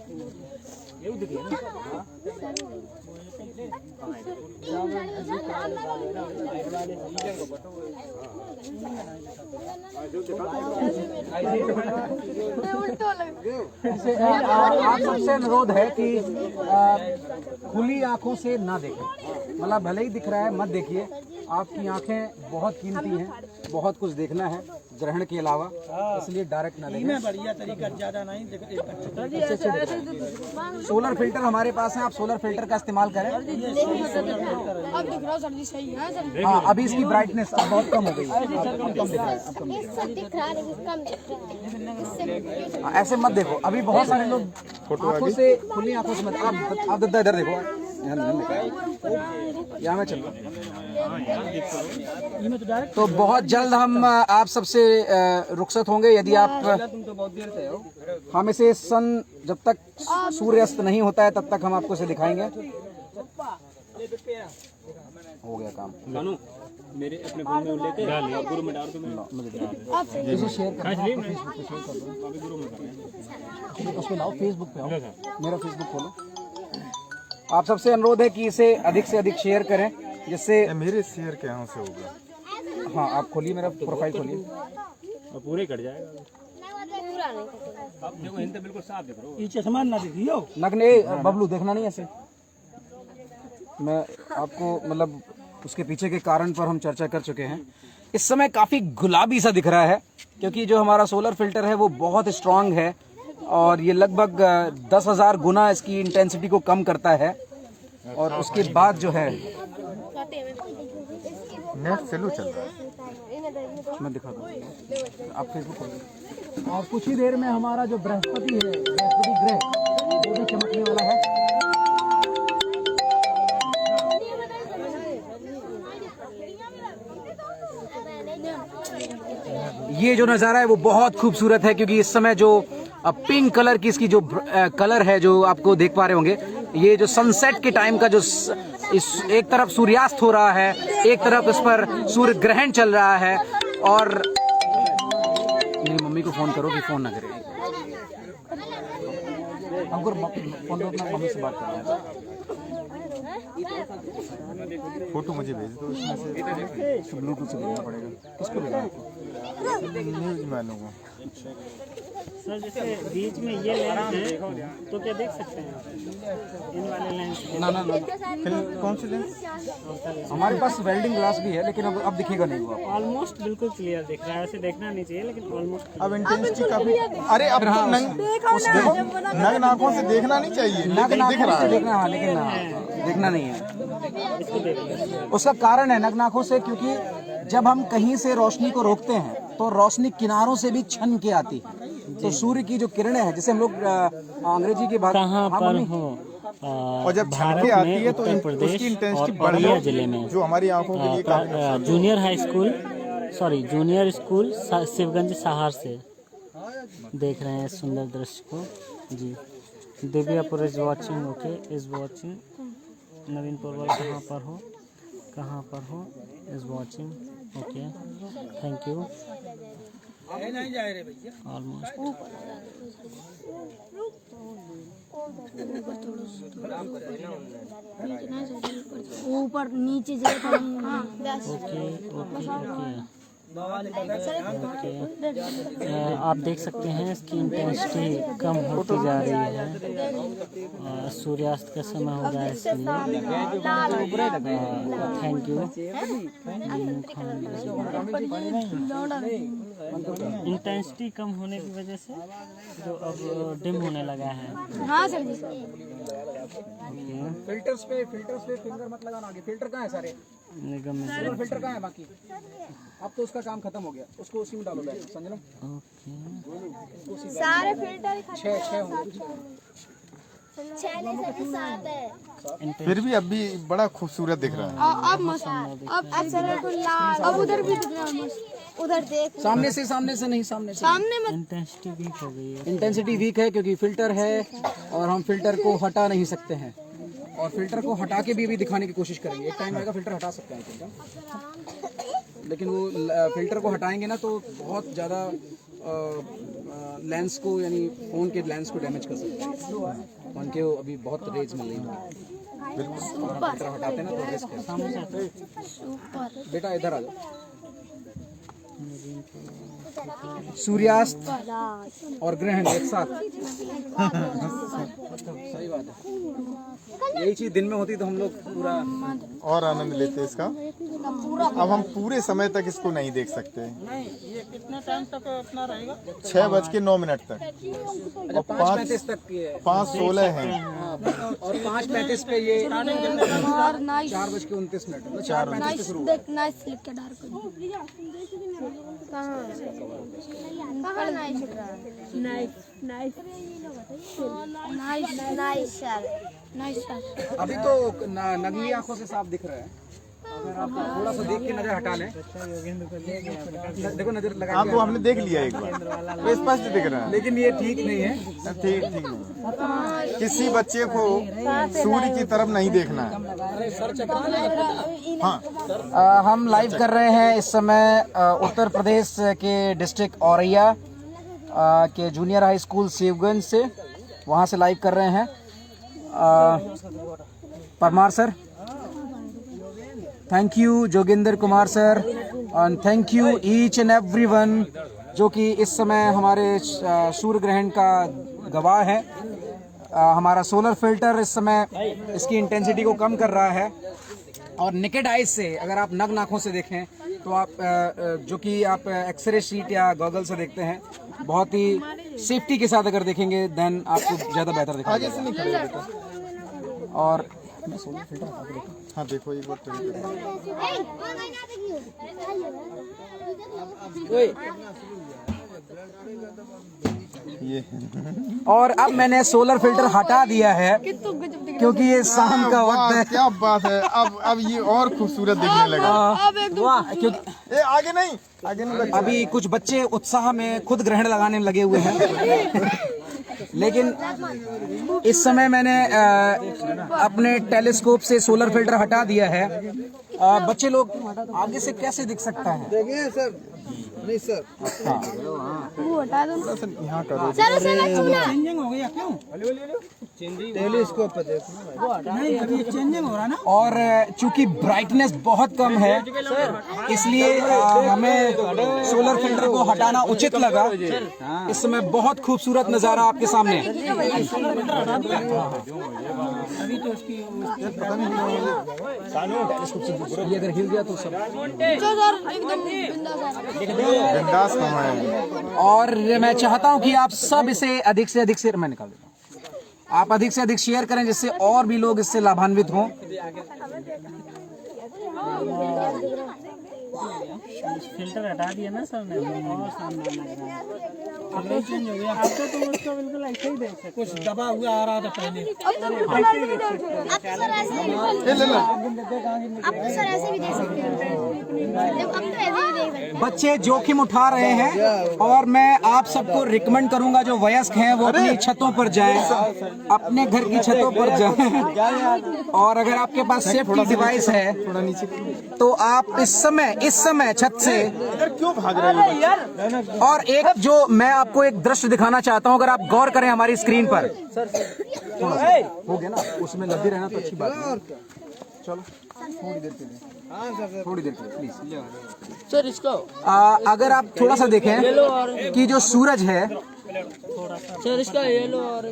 आप सबसे अनुरोध है कि खुली आंखों से ना देखें। मतलब भले ही दिख रहा है मत देखिए, आपकी आंखें बहुत कीमती हैं, बहुत कुछ देखना है ग्रहण के अलावा, इसलिए डायरेक्ट ना देखें। बढ़िया तरीका ज्यादा नहीं सोलर फिल्टर हमारे पास है, आप सोलर फिल्टर का इस्तेमाल करें। अब दिख रहा सर जी, सही है सर। हाँ, अभी इसकी ब्राइटनेस अब बहुत कम हो गई है, अब कम दिख रहा है, अब कम दिख रहा है। दिख रहा है लेकिन कम दिख रहा है। ऐसे मत देखो, अभी बहुत सारे लोग आंखों से खुली आंखों से मत। आप इधर देखो, यहाँ मैं चल रहा हूँ। तो बहुत जल्द हम आप सबसे रुखसत होंगे। यदि आप हम इसे सन जब तक सूर्यास्त नहीं होता है तब तक हम आपको इसे दिखाएंगे। हो गया काम। मेरे अपने फोन में लेते हैं गुरु में डाल दो। इसे शेयर करना, उस पे लाओ, फेसबुक पे आओ, मेरा फेसबुक खोलो। आप सबसे अनुरोध है कि इसे अधिक से अधिक शेयर करें, जिससे मेरे शेयर के यहाँ से होगा। हाँ, आप खोलिए, मेरा प्रोफाइल खोलिए। पूरे कट जाएगा। अब देखो इनसे बिल्कुल साफ दिख रहा है। ये चश्मा ना दिखियो। नगने बबलू देखना नहीं ऐसे। मैं आपको मतलब उसके पीछे के कारण पर हम चर्चा कर चुके हैं। इस समय काफी गुलाबी सा दिख रहा है, क्योंकि जो हमारा सोलर फिल्टर है वो बहुत स्ट्रांग है और ये लगभग 10,000 गुना इसकी इंटेंसिटी को कम करता है। और उसके बाद जो है नेट स्लो चल रहा है। मैं दिखा दूँ, आप फेसबुक खोलिए। और कुछ ही देर में हमारा जो बृहस्पति है, बृहस्पति ग्रह, वो भी चमकने वाला है। ये जो नज़ारा है वो बहुत खूबसूरत है, क्योंकि इस समय जो पिंक कलर की इसकी जो कलर है जो आपको देख पा रहे होंगे, ये जो सनसेट के टाइम का जो इस एक तरफ सूर्यास्त हो रहा है, एक तरफ इस पर सूर्य ग्रहण चल रहा है। और मेरी मम्मी को फोन करो कि फोन ना करे, हमको फोन दो, अपना मम्मी से बात करना है। फोटो मुझे भेज दो, उसमें से ब्लूटूथ से भेजना पड़ेगा। किसको भेजना है? न्यूज मैनों को। सर जैसे बीच में ये लेंस है तो क्या देख सकते हैं इन वाले लेंस? ना ना ना, कौन सी लेंस? हमारे पास वेल्डिंग ग्लास भी है, लेकिन अब दिखेगा नहीं वो आपको। ऑलमोस्ट बिल्कुल क्लियर दिख रहा है, वैसे देखना नहीं चाहिए लेकिन ऑलमोस्ट। अब इंटेंसिटी काफी, अरे अब तो नग्न आंखों से देखना नहीं चाहिए, नग्न दिख रहा आंखों से है। देखना, हाँ, लेकिन देखना नहीं है। इसको देखना उसका कारण है नग्न आंखों से, क्योंकि जब हम कहीं से रोशनी को रोकते हैं तो रोशनी किनारों से भी छन के आती है। तो सूर्य की जो किरणें हैं, जिसे हम लोग अंग्रेजी की बात, कहाँ हाँ, पर मम्मी? हो और जब भारत छनके आती में है तो उत्तर प्रदेश उसकी इंटेंसिटी और बढ़ औरैया जाती जिले है, में जो हमारी आंखों के लिए काफी junior high school, sorry junior school Shivganj Sahar से देख रहे हैं इस सुंदर दृश्य को जी। Divyapur is watching, okay is watching. Naveen Porwal कहाँ पर हो is watching, okay thank you. Almost ऊपर नीचे जाए। Okay okay okay. आप देख सकते हैं इसकी इंटेंसिटी कम होती जा रही है, सूर्यास्त का समय हो रहा है इसलिए। Thank you. इंटेंसिटी कम होने की वजह से जो अब डिम होने लगा है। हाँ सर जी। फिल्टर्स पे फिंगर मत लगाना आगे। फिल्टर कहाँ है सारे? निगम में फिल्टर कहाँ है बाकी? अब तो उसका काम खत्म हो गया, उसको उसी में डालो बैग, समझ लो। ओके सारे फिल्टर छह होंगे। 6 नहीं सर 7 है। फिर भी अभी बड़ा खूबसूरत दिख रहा है। अब उधर भी दिख रहा है मस्त। उधर देख सामने से नहीं, सामने से। सामने मत। इंटेंसिटी वीक हो गई है। इंटेंसिटी वीक है क्योंकि फिल्टर है और हम फिल्टर को हटा नहीं सकते हैं, और फिल्टर को हटा के भी अभी दिखाने की कोशिश करेंगे। एक टाइम आएगा फिल्टर हटा सकते हैं फिल्टर, लेकिन वो फिल्टर को हटाएंगे ना तो बहुत ज़्यादा लेंस को, यानी फ़ोन के लेंस को डैमेज कर सकते हैं। फ़ोन के अभी बहुत रेज मिल रही है, फिल्टर हटाते हैं ना तो रिस्क है। बेटा इधर आ जाओ। सूर्यास्त और ग्रहण एक साथ, सही बात है। यही चीज दिन में होती तो हम लोग पूरा और आनंद लेते इसका। अब हम पूरे समय तक इसको नहीं देख सकते। ये कितने टाइम तक अपना रहेगा? 6:09 तक और 5:35 तक ये 5:16 है। और 5:35 पे ये 4:29 4:35 पे शुरू हुआ। देख नाइस लिख के डाल अभी तो नगली आंखों से साफ दिख रहा है। अगर आप थोड़ा सा देख के नजर हटा लें, देखो नजर लगा के, आपको हमने देख लिया एक बार, ये स्पष्ट दिख रहा है। लेकिन ये ठीक नहीं है। ठीक नहीं। किसी बच्चे को सूर्य की तरफ नहीं देखना है। हाँ, हम लाइव कर रहे हैं इस समय उत्तर प्रदेश के डिस्ट्रिक्ट औरैया के जूनियर हाई स्कूल शिवगंज से, वहाँ से लाइव कर रहे हैं। Parmar sir, thank you Joginder Kumar sir, and thank you each and everyone जो कि इस समय हमारे सूर्य ग्रहण का गवाह है। हमारा सोलर फिल्टर इस समय इसकी इंटेंसिटी को कम कर रहा है, और नेकेड आइज से अगर आप नग्न आंखों से देखें तो आप जो कि आप एक्सरे शीट या गॉगल से देखते हैं, बहुत ही सेफ्टी के साथ अगर देखेंगे देन आपको ज़्यादा बेहतर दिखाई देगा। और मैं सोलर फिल्टर हटा के देखूं? हाँ देखो एक बार ये और अब मैंने सोलर फिल्टर हटा दिया है क्योंकि ये शाम का वक्त है। क्या बात है। अब ये और खूबसूरत दिखने लगा। वाह, क्योंकि आगे नहीं अभी कुछ बच्चे उत्साह में खुद ग्रहण लगाने में लगे हुए हैं। लेकिन इस समय मैंने अपने टेलीस्कोप से सोलर फिल्टर हटा दिया है। बच्चे लोग आगे से कैसे दिख सकता है? देखिए सर, नहीं सर, वो हटा दो यहाँ करो। सर, उसे मत छूना। चेंजिंग हो गया क्यों? टेलीस्कोप पे देखो। नहीं, अभी चेंजिंग हो रहा ना। और चूंकि ब्राइटनेस बहुत कम है इसलिए हमें सोलर फिल्टर को हटाना उचित लगा। इस समय बहुत खूबसूरत नजारा आपके सामने। अभी तो उसकी ये अगर हिल गया तो सब। बिंदास कमाए। और मैं चाहता हूं कि आप सब इसे अधिक से अधिक मैं निकाल देता हूं। आप अधिक से अधिक शेयर करें जिससे और भी लोग इससे लाभान्वित हों। फिल्टर हटा दिया ना सर ने, और सामने लग रहा है। कलर चेंज हो गया। आपको तो उसको बिल्कुल ऐसे ही देख सकते। कुछ दबा हुआ आ रहा था पहले। अब तो सर ऐसे भी देख सकते हैं। अब तो ऐसे भी देख सकते हैं। बच्चे जोखिम उठा रहे हैं और मैं आप सबको रिकमेंड करूंगा जो वयस्क हैं वो अपनी छतों पर जाएं, अपने घर की छतों पर जाएं। और अगर आपके पास सेफ्टी डिवाइस है तो आप इस समय छत से क्यों भाग रहे हो? और एक जो मैं आपको एक दृश्य दिखाना चाहता हूं, अगर आप गौर करें हमारी स्क्रीन पर। हो गया ना, उसमें लगे रहना तो अच्छी बात है। चलो थोड़ी देर के लिए प्लीज सर इसको अगर आप थोड़ा सा देखें कि जो सूरज है सर इसका येलो और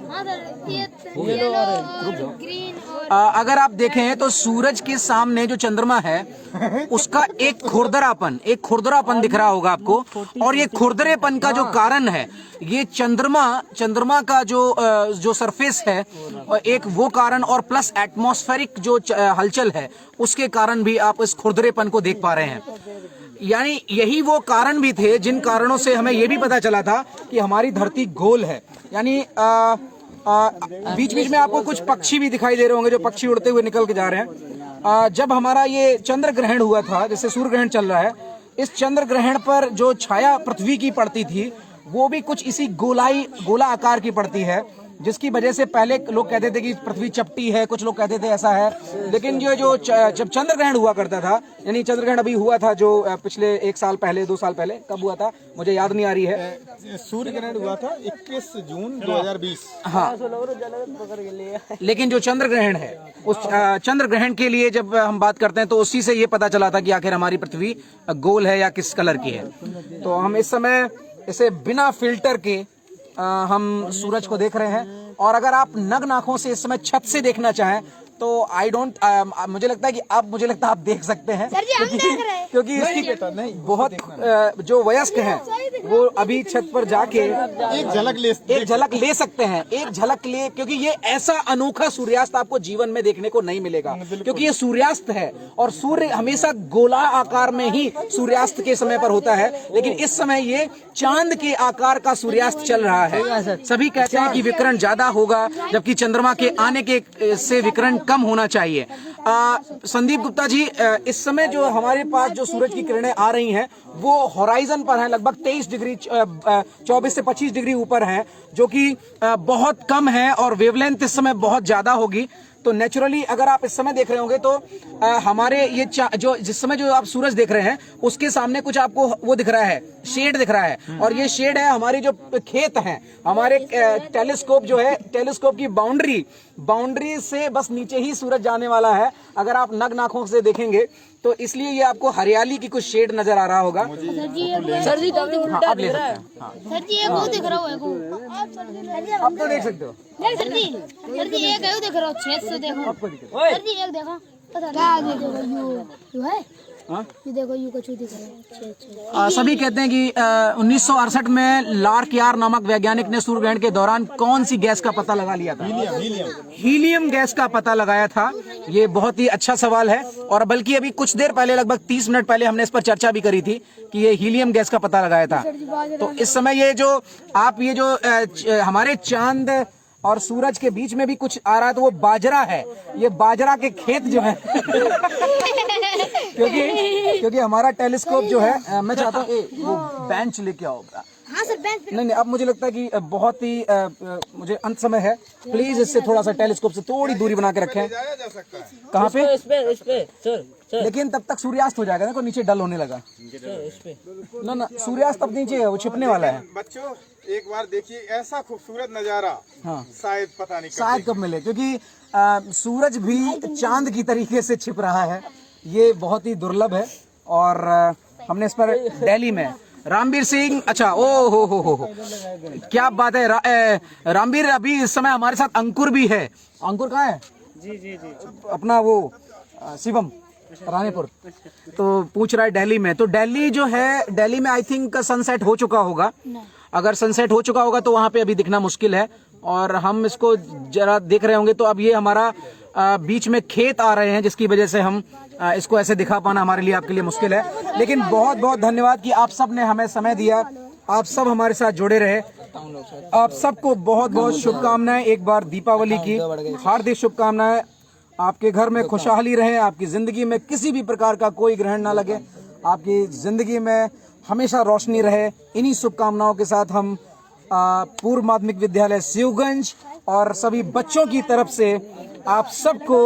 हाँ सर, ये येलो ग्रीन और अगर आप देखें तो सूरज के सामने जो चंद्रमा है उसका एक खुरदरापन दिख रहा होगा आपको। और ये खुरदरेपन का जो कारण है ये चंद्रमा का जो सरफेस है एक वो कारण, और प्लस एटमॉस्फेरिक जो हलचल है उसके कारण भी आप इस खुरदरेपन को देख पा रहे हैं। यानी यही वो कारण भी थे जिन कारणों से हमें ये भी पता चला था कि हमारी धरती गोल है। यानी बीच बीच में आपको कुछ पक्षी भी दिखाई दे रहे होंगे जो पक्षी उड़ते हुए निकल के जा रहे हैं। जब हमारा ये चंद्र ग्रहण हुआ था, जैसे सूर्य ग्रहण चल रहा है, इस चंद्र ग्रहण पर जो छाया पृथ्वी की पड़ती थी वो भी कुछ इसी गोला आकार की पड़ती है, जिसकी वजह से पहले लोग कहते थे कि पृथ्वी चपटी है, कुछ लोग कहते थे ऐसा है। लेकिन जो जब चंद्र ग्रहण हुआ करता था, यानी चंद्र ग्रहण अभी हुआ था जो पिछले 1 साल पहले 2 साल पहले, कब हुआ था मुझे याद नहीं आ रही है। सूर्य ग्रहण हुआ था 21 जून 2020। हाँ, लेकिन जो चंद्र ग्रहण है उस चंद्र ग्रहण के लिए जब हम बात करते हैं तो उसी से ये पता चला था कि आखिर हमारी पृथ्वी गोल है या किस कलर की है। तो हम इस समय इसे बिना फिल्टर के हम सूरज को देख रहे हैं। और अगर आप नग्न आंखों से इस समय छत से देखना चाहें तो मुझे लगता है कि आप देख सकते हैं, सर जी, हम देख रहे हैं। क्योंकि इसकी बहुत जो वयस्क हैं वो अभी छत पर जाके एक झलक ले सकते हैं, क्योंकि ये ऐसा अनोखा सूर्यास्त आपको जीवन में देखने को नहीं मिलेगा, क्योंकि ये सूर्यास्त है और सूर्य हमेशा गोला आकार में ही सूर्यास्त के समय पर होता है, लेकिन इस समय ये चांद के आकार का सूर्यास्त चल रहा है। सभी कहते हैं कि विकिरण ज्यादा होगा जबकि चंद्रमा के आने के से विकिरण कम होना चाहिए। संदीप गुप्ता जी, इस समय जो हमारे पास जो सूरज की किरणें आ रही हैं वो होराइजन पर हैं, लगभग 23 डिग्री 24 से 25 डिग्री ऊपर हैं, जो कि बहुत कम है और वेवलेंथ इस समय बहुत ज्यादा होगी। तो नेचुरली अगर आप इस समय देख रहे होंगे तो हमारे ये जिस समय जो आप सूरज देख रहे हैं उसके सामने कुछ आपको वो दिख रहा है, शेड दिख रहा है, और ये शेड है हमारे जो खेत हैं। हमारे टेलीस्कोप जो है, टेलीस्कोप की बाउंड्री से बस नीचे ही सूरज जाने वाला है अगर आप नग्न आंखों से देखेंगे, तो इसलिए ये आपको हरियाली की कुछ शेड नजर आ रहा होगा। सर जी आप ले सकते हैं। सर जी एक वो दिख रहा है, आप तो देख सकते हो। सर जी एक है दिख रहा है, छेद से देखो। सर जी एक देखो, क्या देखो, यो है हाँ? ये देखो यू का छू दिख रहा है। सभी कहते हैं कि 1968 में लार्क यार नामक वैज्ञानिक ने सूर्य ग्रहण के दौरान कौन सी गैस का पता लगा लिया था? हीलियम गैस का पता लगाया था। ये बहुत ही अच्छा सवाल है, और बल्कि अभी कुछ देर पहले, लगभग 30 मिनट पहले हमने इस पर चर्चा भी करी थी कि ये हीलियम गैस का पता लगाया था। तो इस समय ये जो हमारे चांद और सूरज के बीच में भी कुछ आ रहा है, तो वो बाजरा है। ये बाजरा के खेत जो है क्योंकि हमारा टेलीस्कोप जो है, मैं चाहता हूँ वो बेंच लेके आओ। हाँ सर, बेंच पे। नहीं, अब मुझे लगता है कि बहुत ही मुझे अंत समय है, प्लीज इससे थोड़ा सा टेलीस्कोप से थोड़ी दूरी बना के रखें। कहाँ पे? इस पे सर। लेकिन तब तक सूर्यास्त हो जाएगा ना, कोई नीचे डल होने लगा ना, सूर्यास्त तब नीचे है, वो छिपने वाला है। बच्चों एक बार देखिए ऐसा खूबसूरत नजारा, हाँ, शायद पता नहीं शायद कब मिले, क्योंकि सूरज भी चांद की तरीके से छिप रहा है। ये बहुत ही दुर्लभ है। और हमने इस पर दिल्ली में रामवीर सिंह, अच्छा, ओ हो, क्या बात है। रामवीर, अभी इस समय हमारे साथ अंकुर भी है। अंकुर कहाँ है? जी। अपना वो शिवम रानीपुर, तो पूछ रहा है दिल्ली में। तो दिल्ली जो है, दिल्ली में आई थिंक सनसेट हो चुका होगा। अगर सनसेट हो चुका होगा तो वहां पे अभी दिखना मुश्किल है, और हम इसको जरा देख रहे होंगे। तो अब ये हमारा बीच में खेत आ रहे हैं, जिसकी वजह से हम इसको ऐसे दिखा पाना हमारे लिए, आपके लिए मुश्किल है। लेकिन बहुत बहुत धन्यवाद कि आप सब ने हमें समय दिया, आप सब हमारे साथ जुड़े रहे। आप सबको बहुत बहुत शुभकामनाएं। एक बार दीपावली की हार्दिक शुभकामनाएं। आपके घर में खुशहाली रहे, आपकी जिंदगी में किसी भी प्रकार का कोई ग्रहण ना लगे, आपकी जिंदगी में हमेशा रोशनी रहे। इन्हीं शुभकामनाओं के साथ हम पूर्व माध्यमिक विद्यालय शिवगंज और सभी बच्चों की तरफ से आप सबको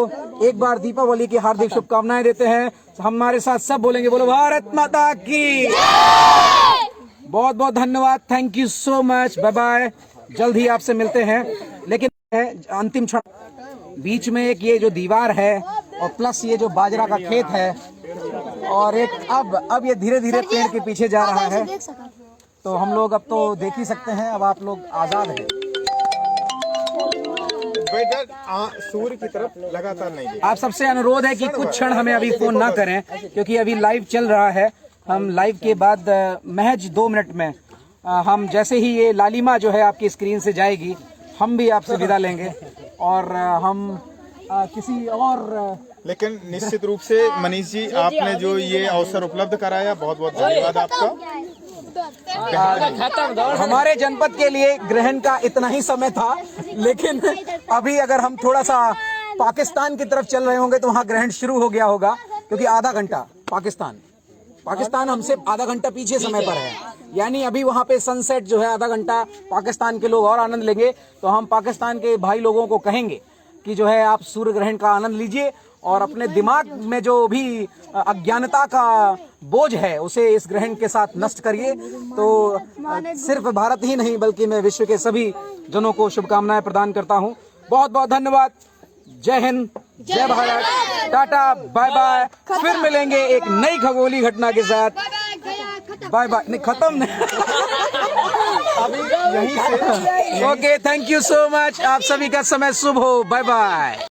एक बार दीपावली की हार्दिक शुभकामनाएं देते हैं। हमारे साथ सब बोलेंगे, बोलो भारत माता की। बहुत बहुत धन्यवाद, thank you so much, bye bye. जल्द ही आपसे मिलते हैं। लेकिन अंतिम क्षण, बीच में एक ये जो दीवार है, और प्लस ये जो बाजरा का खेत है, और एक अब ये धीरे धीरे पेड़ के पीछे जा रहा है। तो हम लोग अब तो देख ही सकते हैं, अब आप लोग आजाद हैं। सूर्य की तरफ लगातार नहीं देखिए। आप सबसे अनुरोध है कि कुछ क्षण हमें अभी फोन ना करें, क्योंकि अभी लाइव चल रहा है। हम लाइव के बाद महज 2 मिनट में हम जैसे ही ये लालिमा जो है आपकी स्क्रीन से जाएगी, हम भी आपसे विदा लेंगे, और हम किसी और लेकिन निश्चित रूप से मनीष जी, आपने जो ये अवसर उपलब्ध कराया, बहुत बहुत धन्यवाद आपका। हमारे जनपद के लिए ग्रहण का इतना ही समय था, लेकिन अभी अगर हम थोड़ा सा पाकिस्तान की तरफ चल रहे होंगे तो वहाँ ग्रहण शुरू हो गया होगा, क्योंकि आधा घंटा पाकिस्तान हमसे आधा घंटा पीछे समय पर है। यानी अभी वहाँ पे सनसेट जो है, आधा घंटा पाकिस्तान के लोग और आनंद लेंगे। तो हम पाकिस्तान के भाई लोगों को कहेंगे कि जो है आप सूर्य ग्रहण का आनंद लीजिए, और अपने दिमाग में जो भी अज्ञानता का बोझ है उसे इस ग्रहण के साथ नष्ट करिए। तो सिर्फ भारत ही नहीं, बल्कि मैं विश्व के सभी जनों को शुभकामनाएं प्रदान करता हूं। बहुत बहुत धन्यवाद। जय हिंद, जय भारत, टाटा, बाय बाय। फिर मिलेंगे एक नई खगोलीय घटना के साथ। Bye bye. नहीं, खत्म नहीं, अभी यहीं से। Okay, thank you so much. आप सभी का समय शुभ हो। Bye bye.